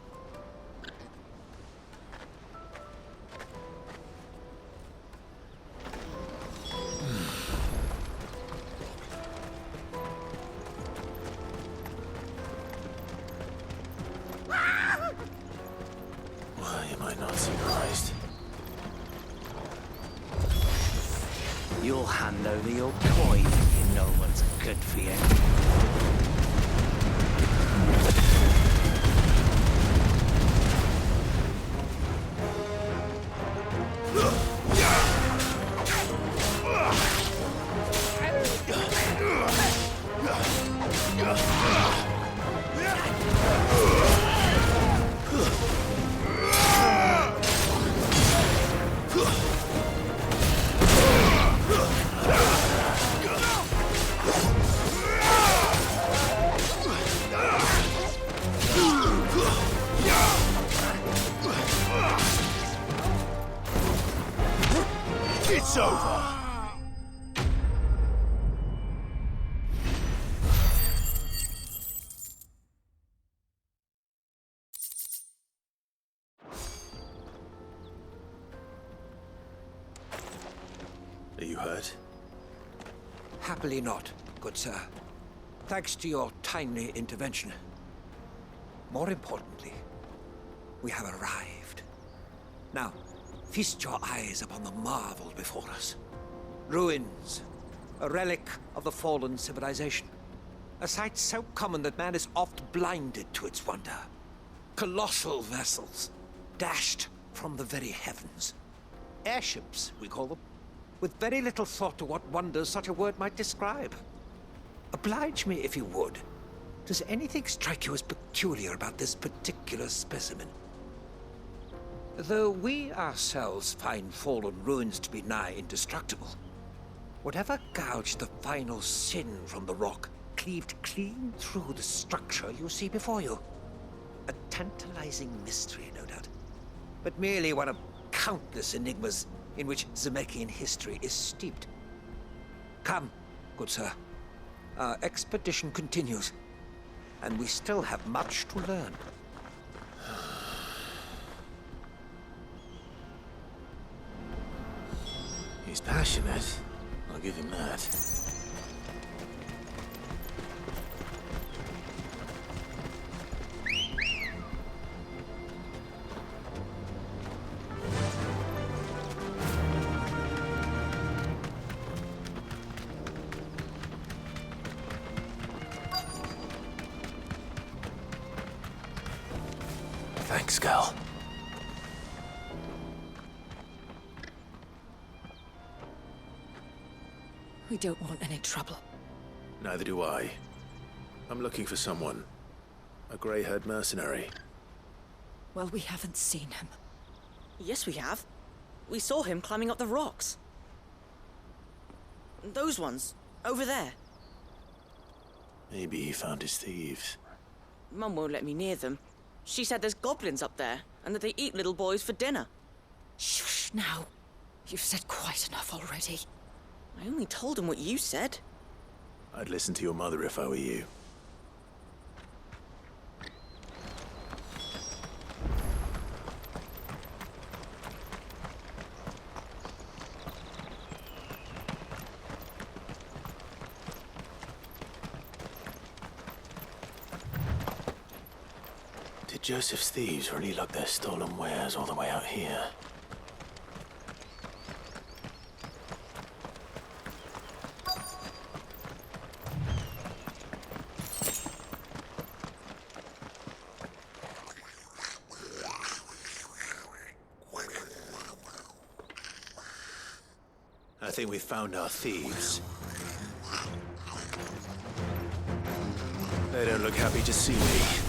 A: Why am I not surprised?
G: You'll hand over your coin if you know what's good for you.
A: It's over! Are you hurt?
F: Happily not, good sir. Thanks to your timely intervention. More importantly, we have arrived. Now, feast your eyes upon the marvel before us. Ruins, A relic of the fallen civilization. A sight so common that man is oft blinded to its wonder. Colossal vessels, dashed from the very heavens. Airships, we call them, with very little thought to what wonders such a word might describe. Oblige me, if you would. Does anything strike you as peculiar about this particular specimen? Though we ourselves find fallen ruins to be nigh indestructible, whatever gouged the final sin from the rock cleaved clean through the structure you see before you. A tantalizing mystery, no doubt, but merely one of countless enigmas in which Zemeckyan history is steeped. Come, good sir. Our expedition continues, and we still have much to learn.
A: He's passionate. I'll give him that. Thanks, Gal.
R: We don't want any trouble.
A: Neither do I. I'm looking for someone. A grey-haired mercenary.
R: Well, we haven't seen him.
T: Yes, we have. We saw him climbing up the rocks. Those ones, over there.
A: Maybe he found his thieves.
T: Mum won't let me near them. She said there's goblins up there, and that they eat little boys for dinner.
R: Shush now. You've said quite enough already.
T: I only told him what you said.
A: I'd listen to your mother if I were you. Did Joseph's thieves really lug their stolen wares all the way out here? I think we've found our thieves. They don't look happy to see me.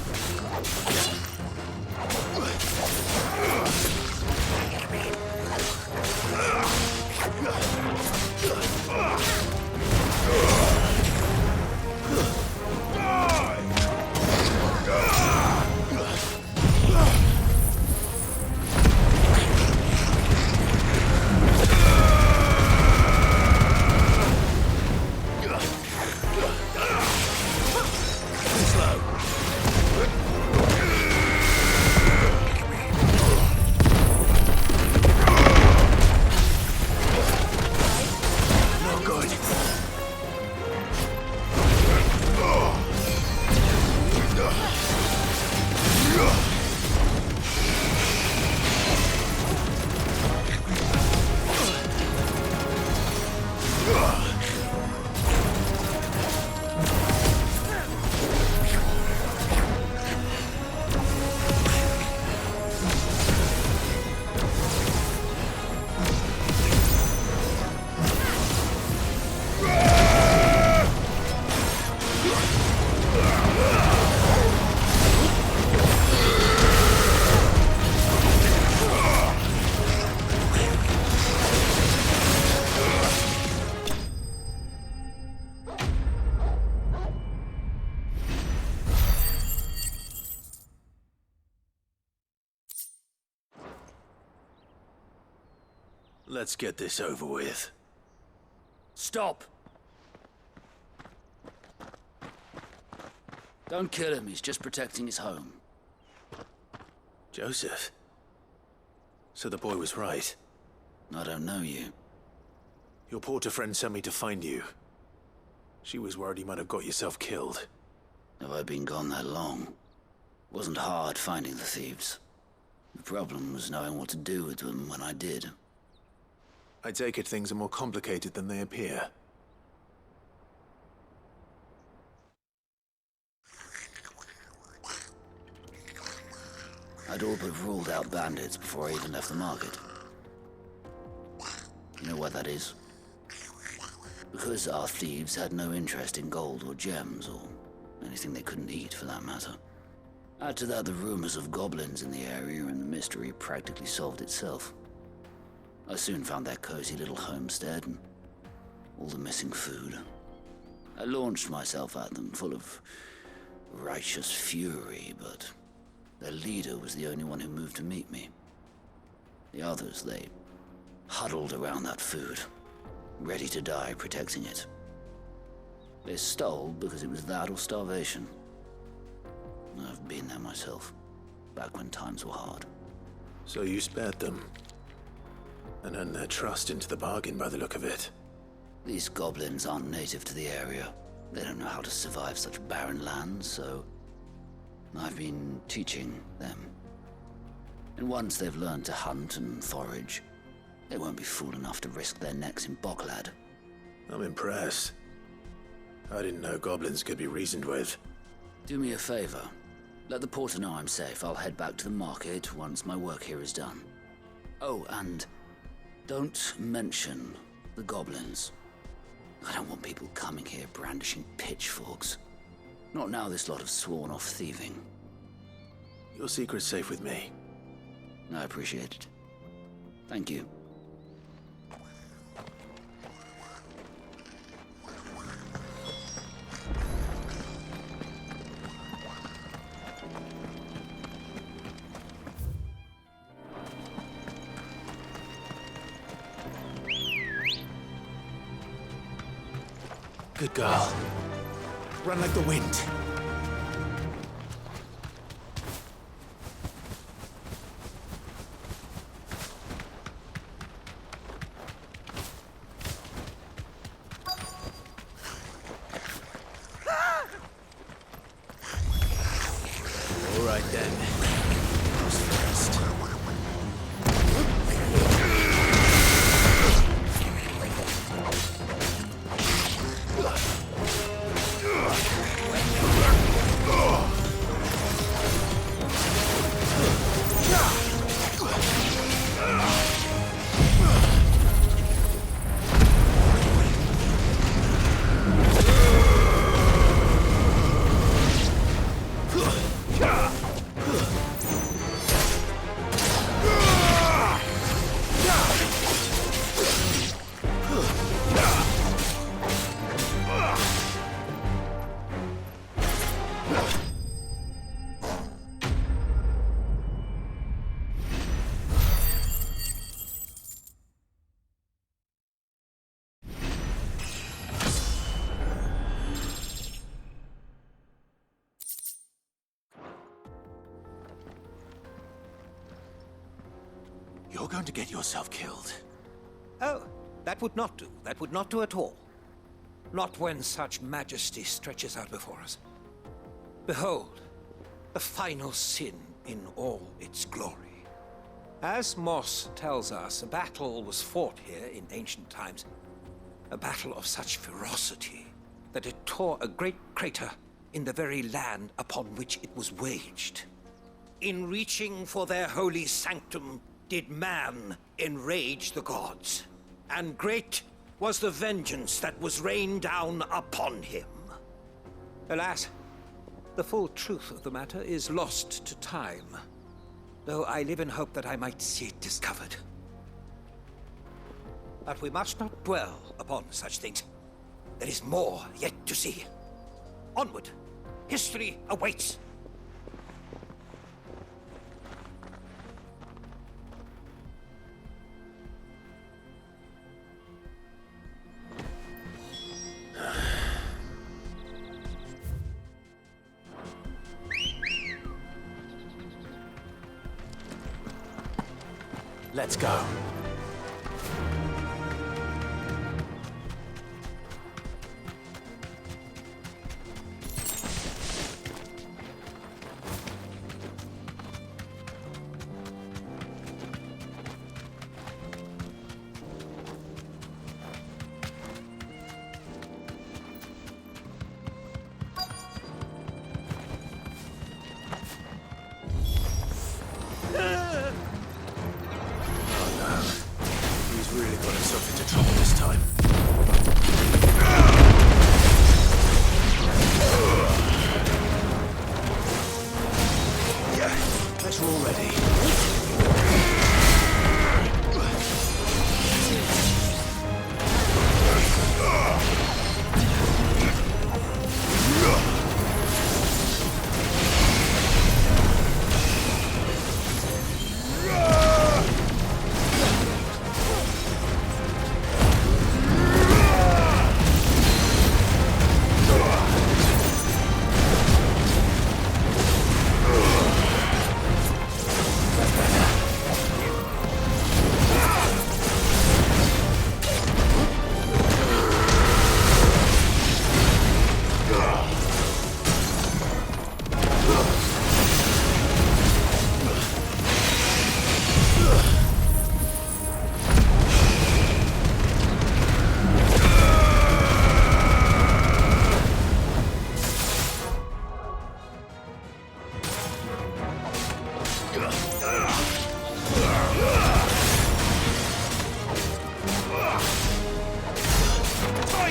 A: Let's get this over with.
U: Stop! Don't kill him, he's just protecting his home.
A: Joseph? So the boy was right.
U: I don't know you.
A: Your porter friend sent me to find you. She was worried you might have got yourself killed.
U: Have I been gone that long? Wasn't hard finding the thieves. The problem was knowing what to do with them when I did.
A: I take it things are more complicated than they appear.
U: I'd all but ruled out bandits before I even left the market. You know why that is? Because our thieves had no interest in gold or gems, or anything they couldn't eat for that matter. Add to that the rumors of goblins in the area, and the mystery practically solved itself. I soon found their cozy little homestead and all the missing food. I launched myself at them, full of righteous fury, but their leader was the only one who moved to meet me. The others, they huddled around that food, ready to die protecting it. They stole because it was that or starvation. I've been there myself, back when times were hard.
A: So you spared them, and earned their trust into the bargain by the look of it.
U: These goblins aren't native to the area. They don't know how to survive such barren lands, so I've been teaching them. And once they've learned to hunt and forage, they won't be fool enough to risk their necks in Boklad.
A: I'm impressed. I didn't know goblins could be reasoned with.
U: Do me a favor. Let the porter know I'm safe. I'll head back to the market once my work here is done. Oh, and don't mention the goblins. I don't want people coming here brandishing pitchforks. Not now this lot have sworn off thieving.
A: Your secret's safe with me.
U: I appreciate it. Thank you.
A: Good girl. Run like the wind. All right then. Who's first? You're going to get yourself killed.
F: Oh, that would not do. That would not do at all. Not when such majesty stretches out before us. Behold, the final sin in all its glory. As Moss tells us, a battle was fought here in ancient times. A battle of such ferocity that it tore a great crater in the very land upon which it was waged. In reaching for their holy sanctum, did man enrage the gods, and great was the vengeance that was rained down upon him. Alas, the full truth of the matter is lost to time, though I live in hope that I might see it discovered. But we must not dwell upon such things. There is more yet to see. Onward! History awaits!
A: Let's go.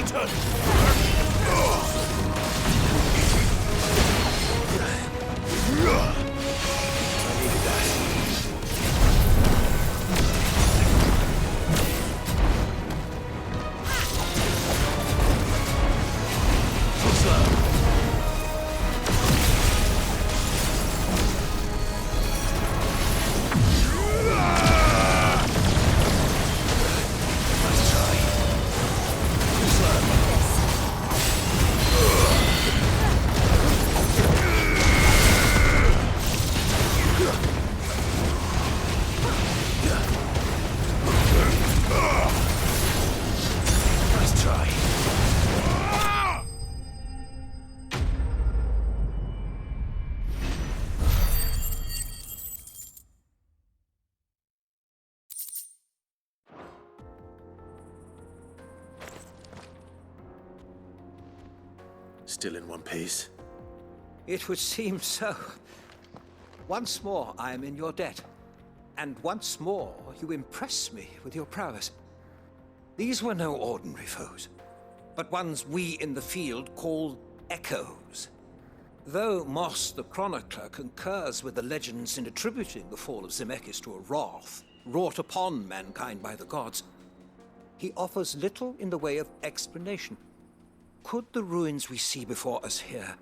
L: Satan!
A: Still in one piece?
F: It would seem so. Once more I am in your debt. And once more you impress me with your prowess. These were no ordinary foes, but ones we in the field call echoes. Though Moss the Chronicler concurs with the legends in attributing the fall of Zemeckis to a wrath wrought upon mankind by the gods, he offers little in the way of explanation. Could the ruins we see before us here,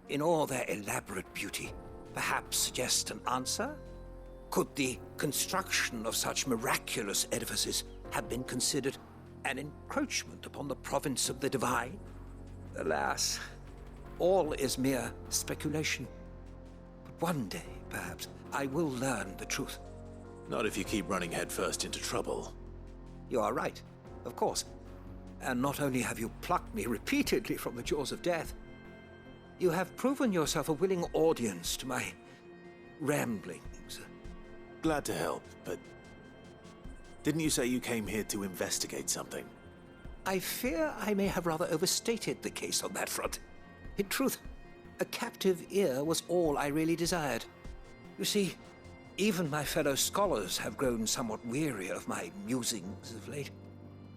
F: in all their elaborate beauty, perhaps suggest an answer? Could the construction of such miraculous edifices have been considered an encroachment upon the province of the divine? Alas, all is mere speculation. But one day, perhaps, I will learn the truth.
A: Not if you keep running headfirst into trouble.
F: You are right, of course. And not only have you plucked me repeatedly from the jaws of death, you have proven yourself a willing audience to my ramblings.
A: Glad to help, but didn't you say you came here to investigate something?
F: I fear I may have rather overstated the case on that front. In truth, a captive ear was all I really desired. You see, even my fellow scholars have grown somewhat weary of my musings of late.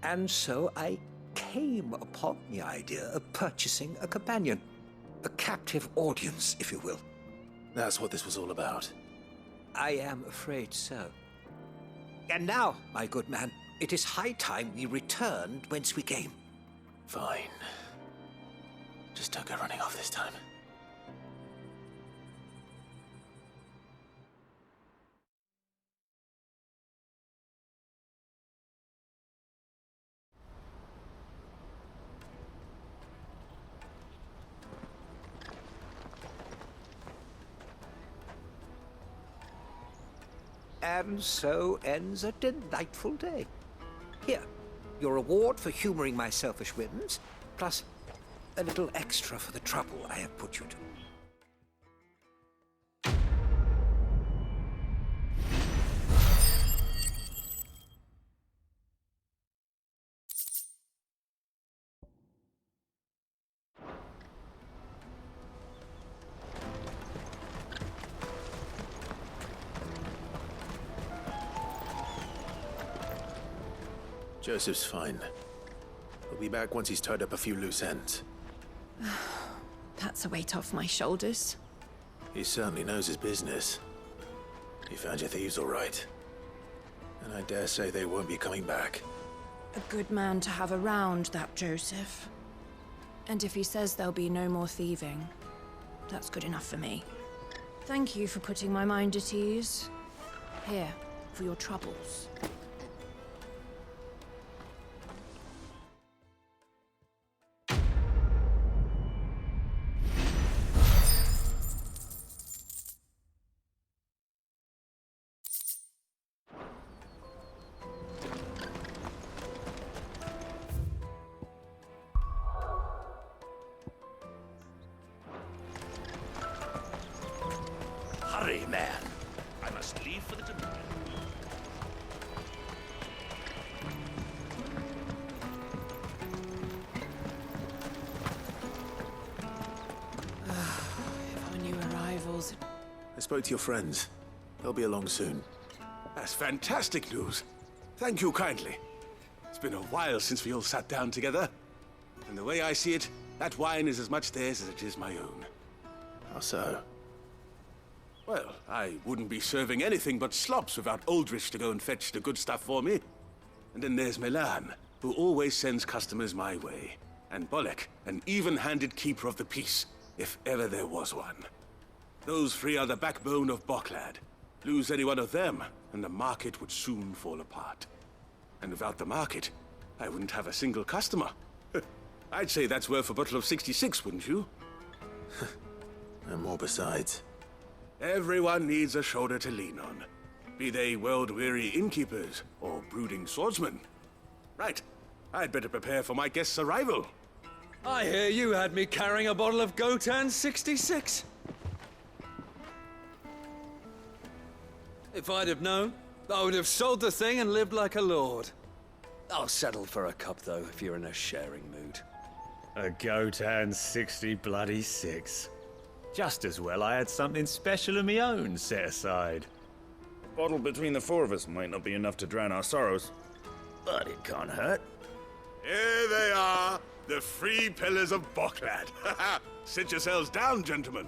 F: And so I came upon the idea of purchasing a companion. A captive audience, if you will.
A: That's what this was all about.
F: I am afraid so. And now, my good man, it is high time we returned whence we came.
A: Fine. Just don't go running off this time.
F: And so ends a delightful day. Here, your reward for humoring my selfish whims, plus a little extra for the trouble I have put you to.
A: Joseph's fine. He'll be back once he's tied up a few loose ends.
B: That's a weight off my shoulders.
A: He certainly knows his business. He found your thieves all right. And I dare say they won't be coming back.
B: A good man to have around, that Joseph. And if he says there'll be no more thieving, that's good enough for me. Thank you for putting my mind at ease. Here, for your troubles.
D: Hurry, man. I must leave for the dinner.
M: If our new arrivals...
A: I spoke to your friends. They'll be along soon.
L: That's fantastic news. Thank you kindly. It's been a while since we all sat down together. And the way I see it, that wine is as much theirs as it is my own.
A: How so?
L: Well, I wouldn't be serving anything but slops without Aldrich to go and fetch the good stuff for me. And then there's Milan, who always sends customers my way. And Bolek, an even-handed keeper of the peace, if ever there was one. Those three are the backbone of Boklad. Lose any one of them, and the market would soon fall apart. And without the market, I wouldn't have a single customer. I'd say that's worth a bottle of 66, wouldn't you?
A: And more besides.
L: Everyone needs a shoulder to lean on. Be they world-weary innkeepers or brooding swordsmen. Right, I'd better prepare for my guest's arrival.
V: I hear you had me carrying a bottle of Gotan 66. If I'd have known, I would have sold the thing and lived like a lord. I'll settle for a cup, though, if you're in a sharing mood.
I: A Gotan 66. Just as well I had something special of my own set aside.
J: A bottle between the four of us might not be enough to drown our sorrows, but it can't hurt.
L: Here they are, the three pillars of Boklad. Sit yourselves down, gentlemen.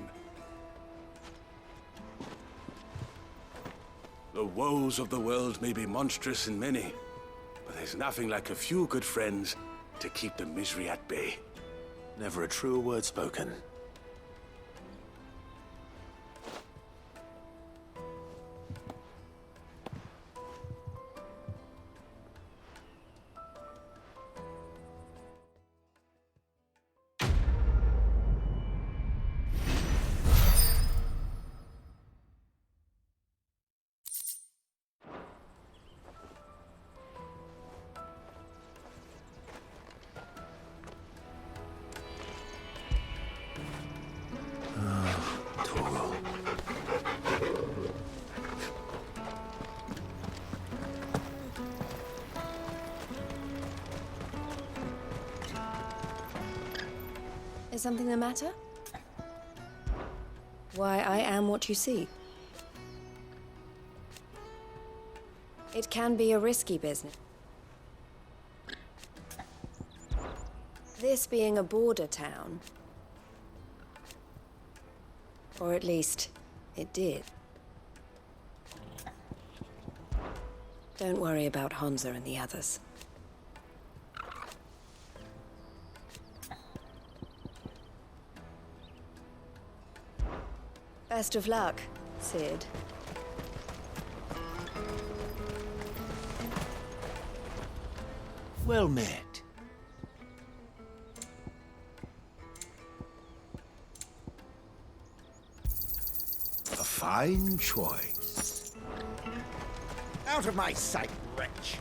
L: The woes of the world may be monstrous in many, but there's nothing like a few good friends to keep the misery at bay.
A: Never a truer word spoken.
B: Is something the matter? Why, I am what you see. It can be a risky business. This being a border town. Or at least, it did. Don't worry about Hansa and the others. Best of luck, Sid.
A: Well met.
K: A fine choice. Out of my sight, wretch.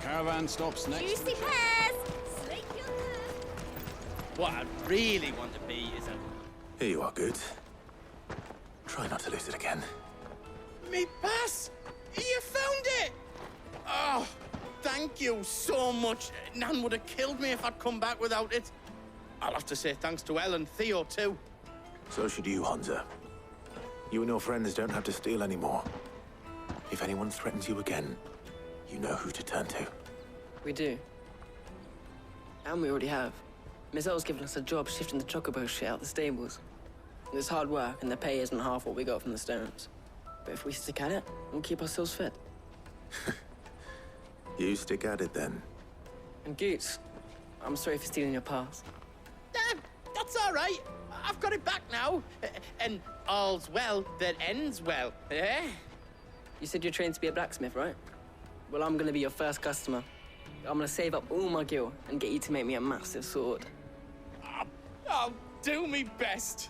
H: Caravan stops next.
C: Juicy pears! Slake your nerve.
Q: What I really want to be is a...
A: Here you are, Good. Try not to lose it again.
Q: Me pass! You found it! Oh, thank you so much. Nan would have killed me if I'd come back without it. I'll have to say thanks to Elle and Theo, too.
A: So should you, Hansa. You and your friends don't have to steal anymore. If anyone threatens you again, you know who to turn to.
N: We do. And we already have. Miss Elle's given us a job shifting the chocobo shit out the stables. It's hard work, and the pay isn't half what we got from the Stones. But if we stick at it, we'll keep ourselves fit.
A: You stick at it, then.
N: And Goots, I'm sorry for stealing your pass.
Q: That's all right. I've got it back now. And all's well that ends well, eh?
N: You said you're trained to be a blacksmith, right? Well, I'm gonna be your first customer. I'm gonna save up all my gil and get you to make me a massive sword.
Q: I'll do me best.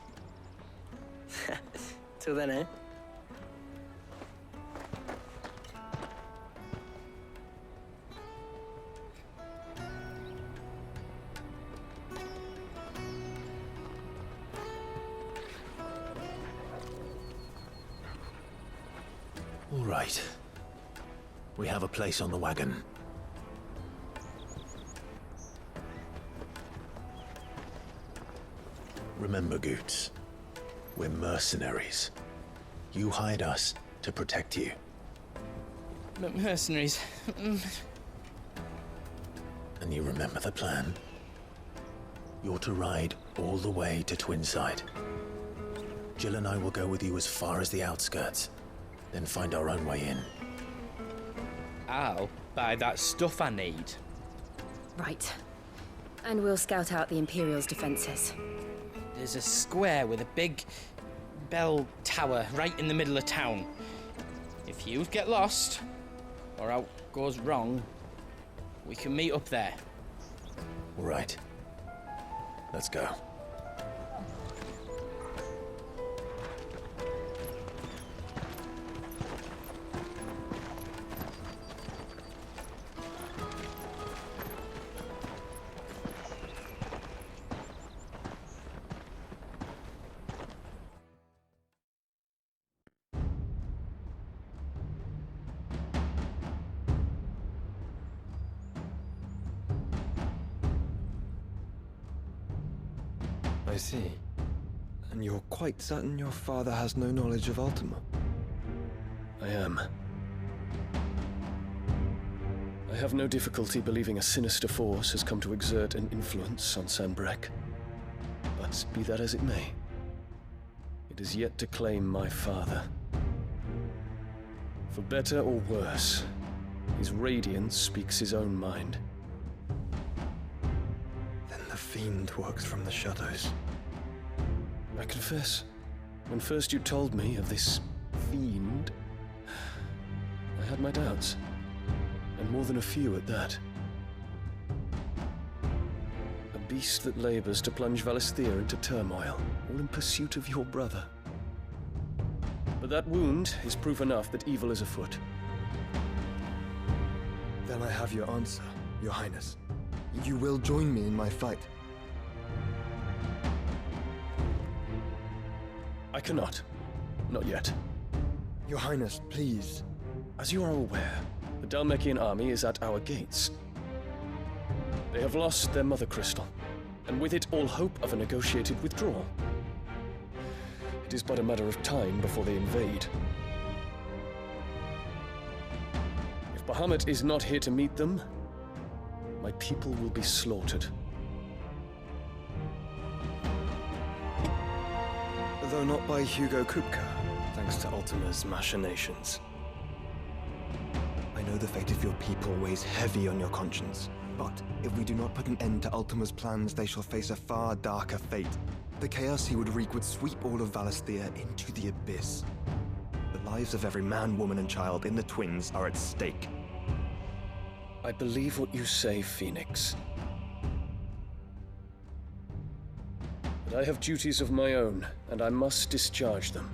N: Till then, eh?
A: All right. We have a place on the wagon. Remember, Goots, We're mercenaries. You hired us to protect you.
Q: Mercenaries.
A: And you remember the plan? You're to ride all the way to Twinside. Jill and I will go with you as far as the outskirts, then find our own way in.
Q: I'll buy that stuff I need.
P: Right. And we'll scout out the Imperial's defenses.
Q: There's a square with a big bell tower right in the middle of town. If you get lost, or out goes wrong, we can meet up there.
A: All right. Let's go.
O: I see. And you're quite certain your father has no knowledge of Ultima?
S: I am. I have no difficulty believing a sinister force has come to exert an influence on Sanbreque. But be that as it may, it is yet to claim my father. For better or worse, his radiance speaks his own mind.
O: Then the fiend works from the shadows.
S: I confess, when first you told me of this fiend, I had my doubts, and more than a few at that. A beast that labors to plunge Valisthea into turmoil, all in pursuit of your brother. But that wound is proof enough that evil is afoot.
O: Then I have your answer, Your Highness. You will join me in my fight.
S: I cannot. Not yet.
O: Your Highness, please.
S: As you are aware, the Dhalmekian army is at our gates. They have lost their mother crystal, and with it all hope of a negotiated withdrawal. It is but a matter of time before they invade. If Bahamut is not here to meet them, my people will be slaughtered.
O: Though not by Hugo Kupka, thanks to Ultima's machinations. I know the fate of your people weighs heavy on your conscience, but if we do not put an end to Ultima's plans, they shall face a far darker fate. The chaos he would wreak would sweep all of Valisthea into the abyss. The lives of every man, woman, and child in the Twins are at stake.
S: I believe what you say, Phoenix. But I have duties of my own, and I must discharge them.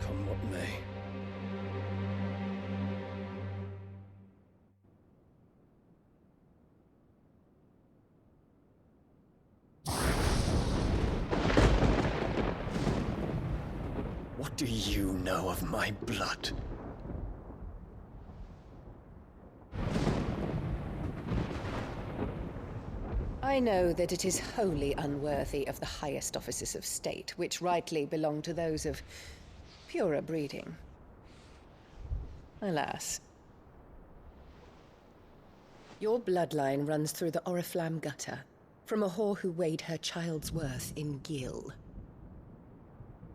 S: Come what may. What do you know of my blood?
W: I know that it is wholly unworthy of the highest offices of state, which rightly belong to those of purer breeding. Alas. Your bloodline runs through the Oriflamme gutter, from a whore who weighed her child's worth in Gil.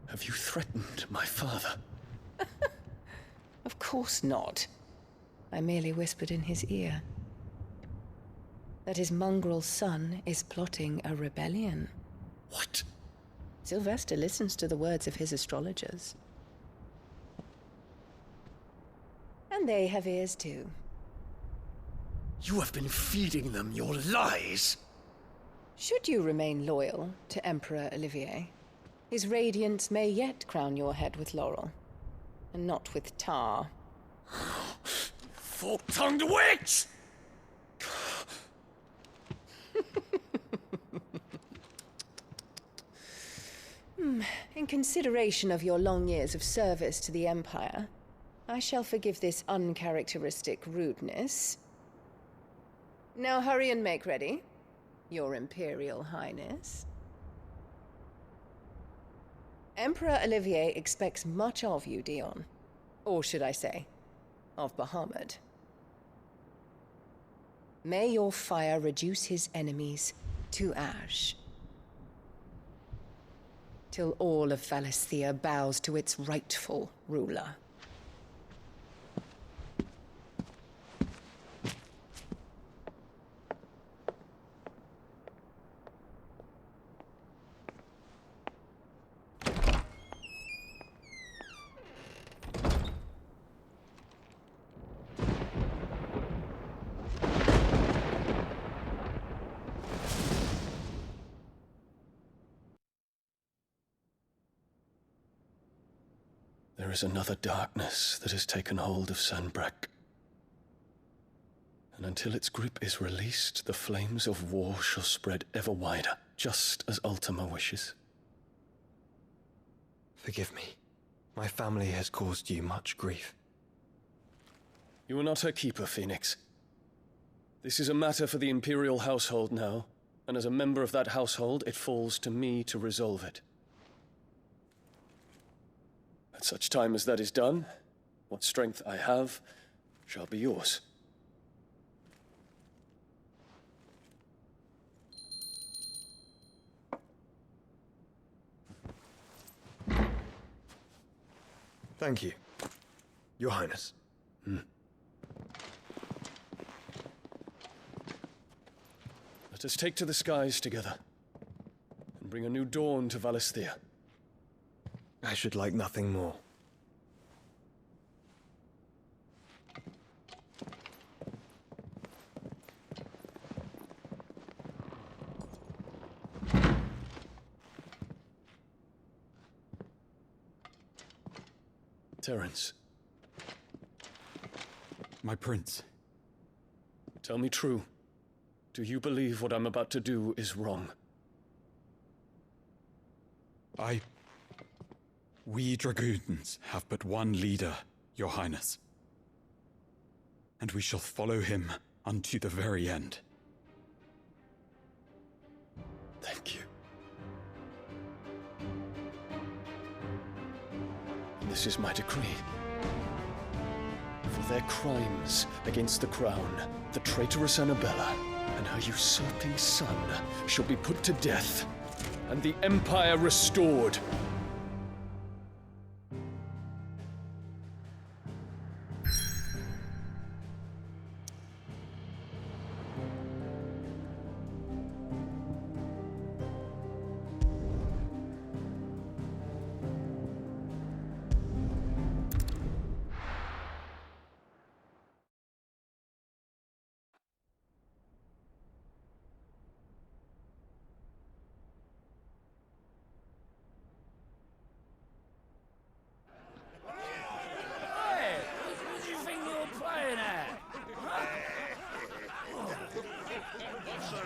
S: Have you threatened my father?
W: Of course not. I merely whispered in his ear that his mongrel son is plotting a rebellion.
S: What?
W: Sylvester listens to the words of his astrologers. And they have ears too.
S: You have been feeding them your lies!
W: Should you remain loyal to Emperor Olivier, his radiance may yet crown your head with laurel, and not with tar.
S: Fork-tongued witch!
W: In consideration of your long years of service to the Empire, I shall forgive this uncharacteristic rudeness. Now hurry and make ready, Your Imperial Highness. Emperor Olivier expects much of you, Dion. Or should I say, of Bahamut. May your fire reduce his enemies to ash, till all of Valisthea bows to its rightful ruler.
S: There is another darkness that has taken hold of Sanbreque. And until its grip is released, the flames of war shall spread ever wider, just as Ultima wishes.
O: Forgive me. My family has caused you much grief.
S: You are not her keeper, Phoenix. This is a matter for the Imperial household now, and as a member of that household, it falls to me to resolve it. At such time as that is done, what strength I have shall be yours.
O: Thank you, Your Highness.
S: Let us take to the skies together, and bring a new dawn to Valisthea.
O: I should like nothing more.
S: Terence.
E: My prince.
S: Tell me true. Do you believe what I'm about to do is wrong?
E: We dragoons have but one leader, Your Highness. And we shall follow him unto the very end.
S: Thank you. This is my decree. For their crimes against the crown, the traitorous Annabella and her usurping son shall be put to death, and the Empire restored.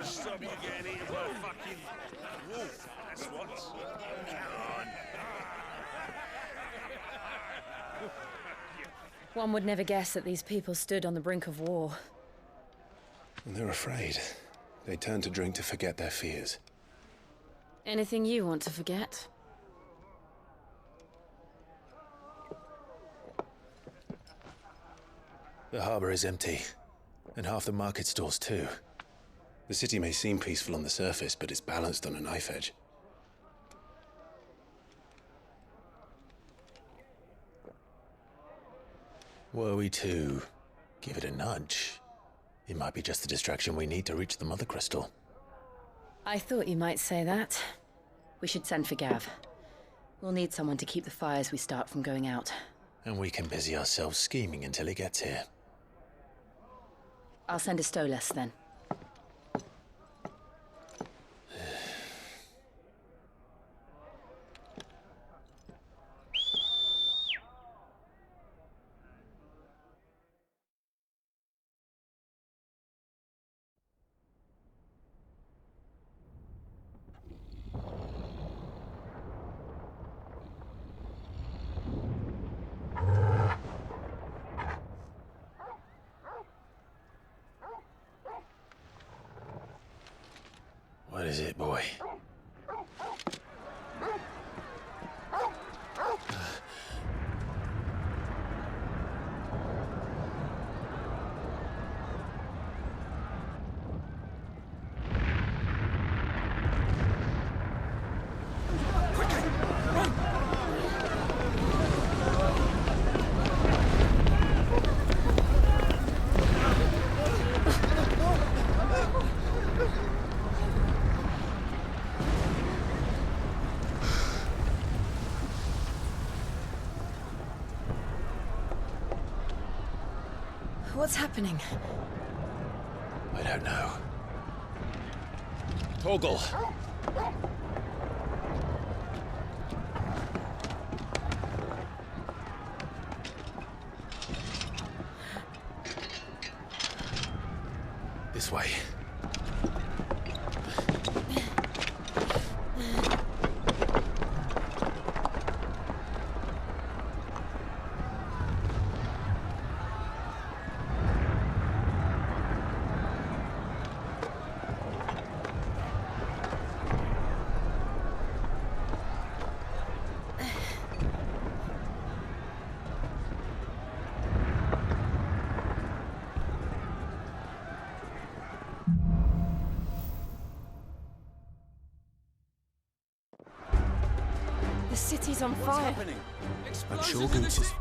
D: Stop you getting eaten by a fucking wolf, that's what. Come on.
B: One would never guess that these people stood on the brink of war.
A: They're afraid. They turn to drink to forget their fears.
B: Anything you want to forget?
A: The harbor is empty, and half the market stalls too. The city may seem peaceful on the surface, but it's balanced on a knife edge. Were we to give it a nudge, it might be just the distraction we need to reach the Mother Crystal.
B: I thought you might say that. We should send for Gav. We'll need someone to keep the fires we start from going out.
A: And we can busy ourselves scheming until he gets here.
B: I'll send a Stolas then.
A: What is it, boy?
W: What's happening?
A: I don't know. Torgal! This way.
W: The city's on fire.
A: I'm sure Goose is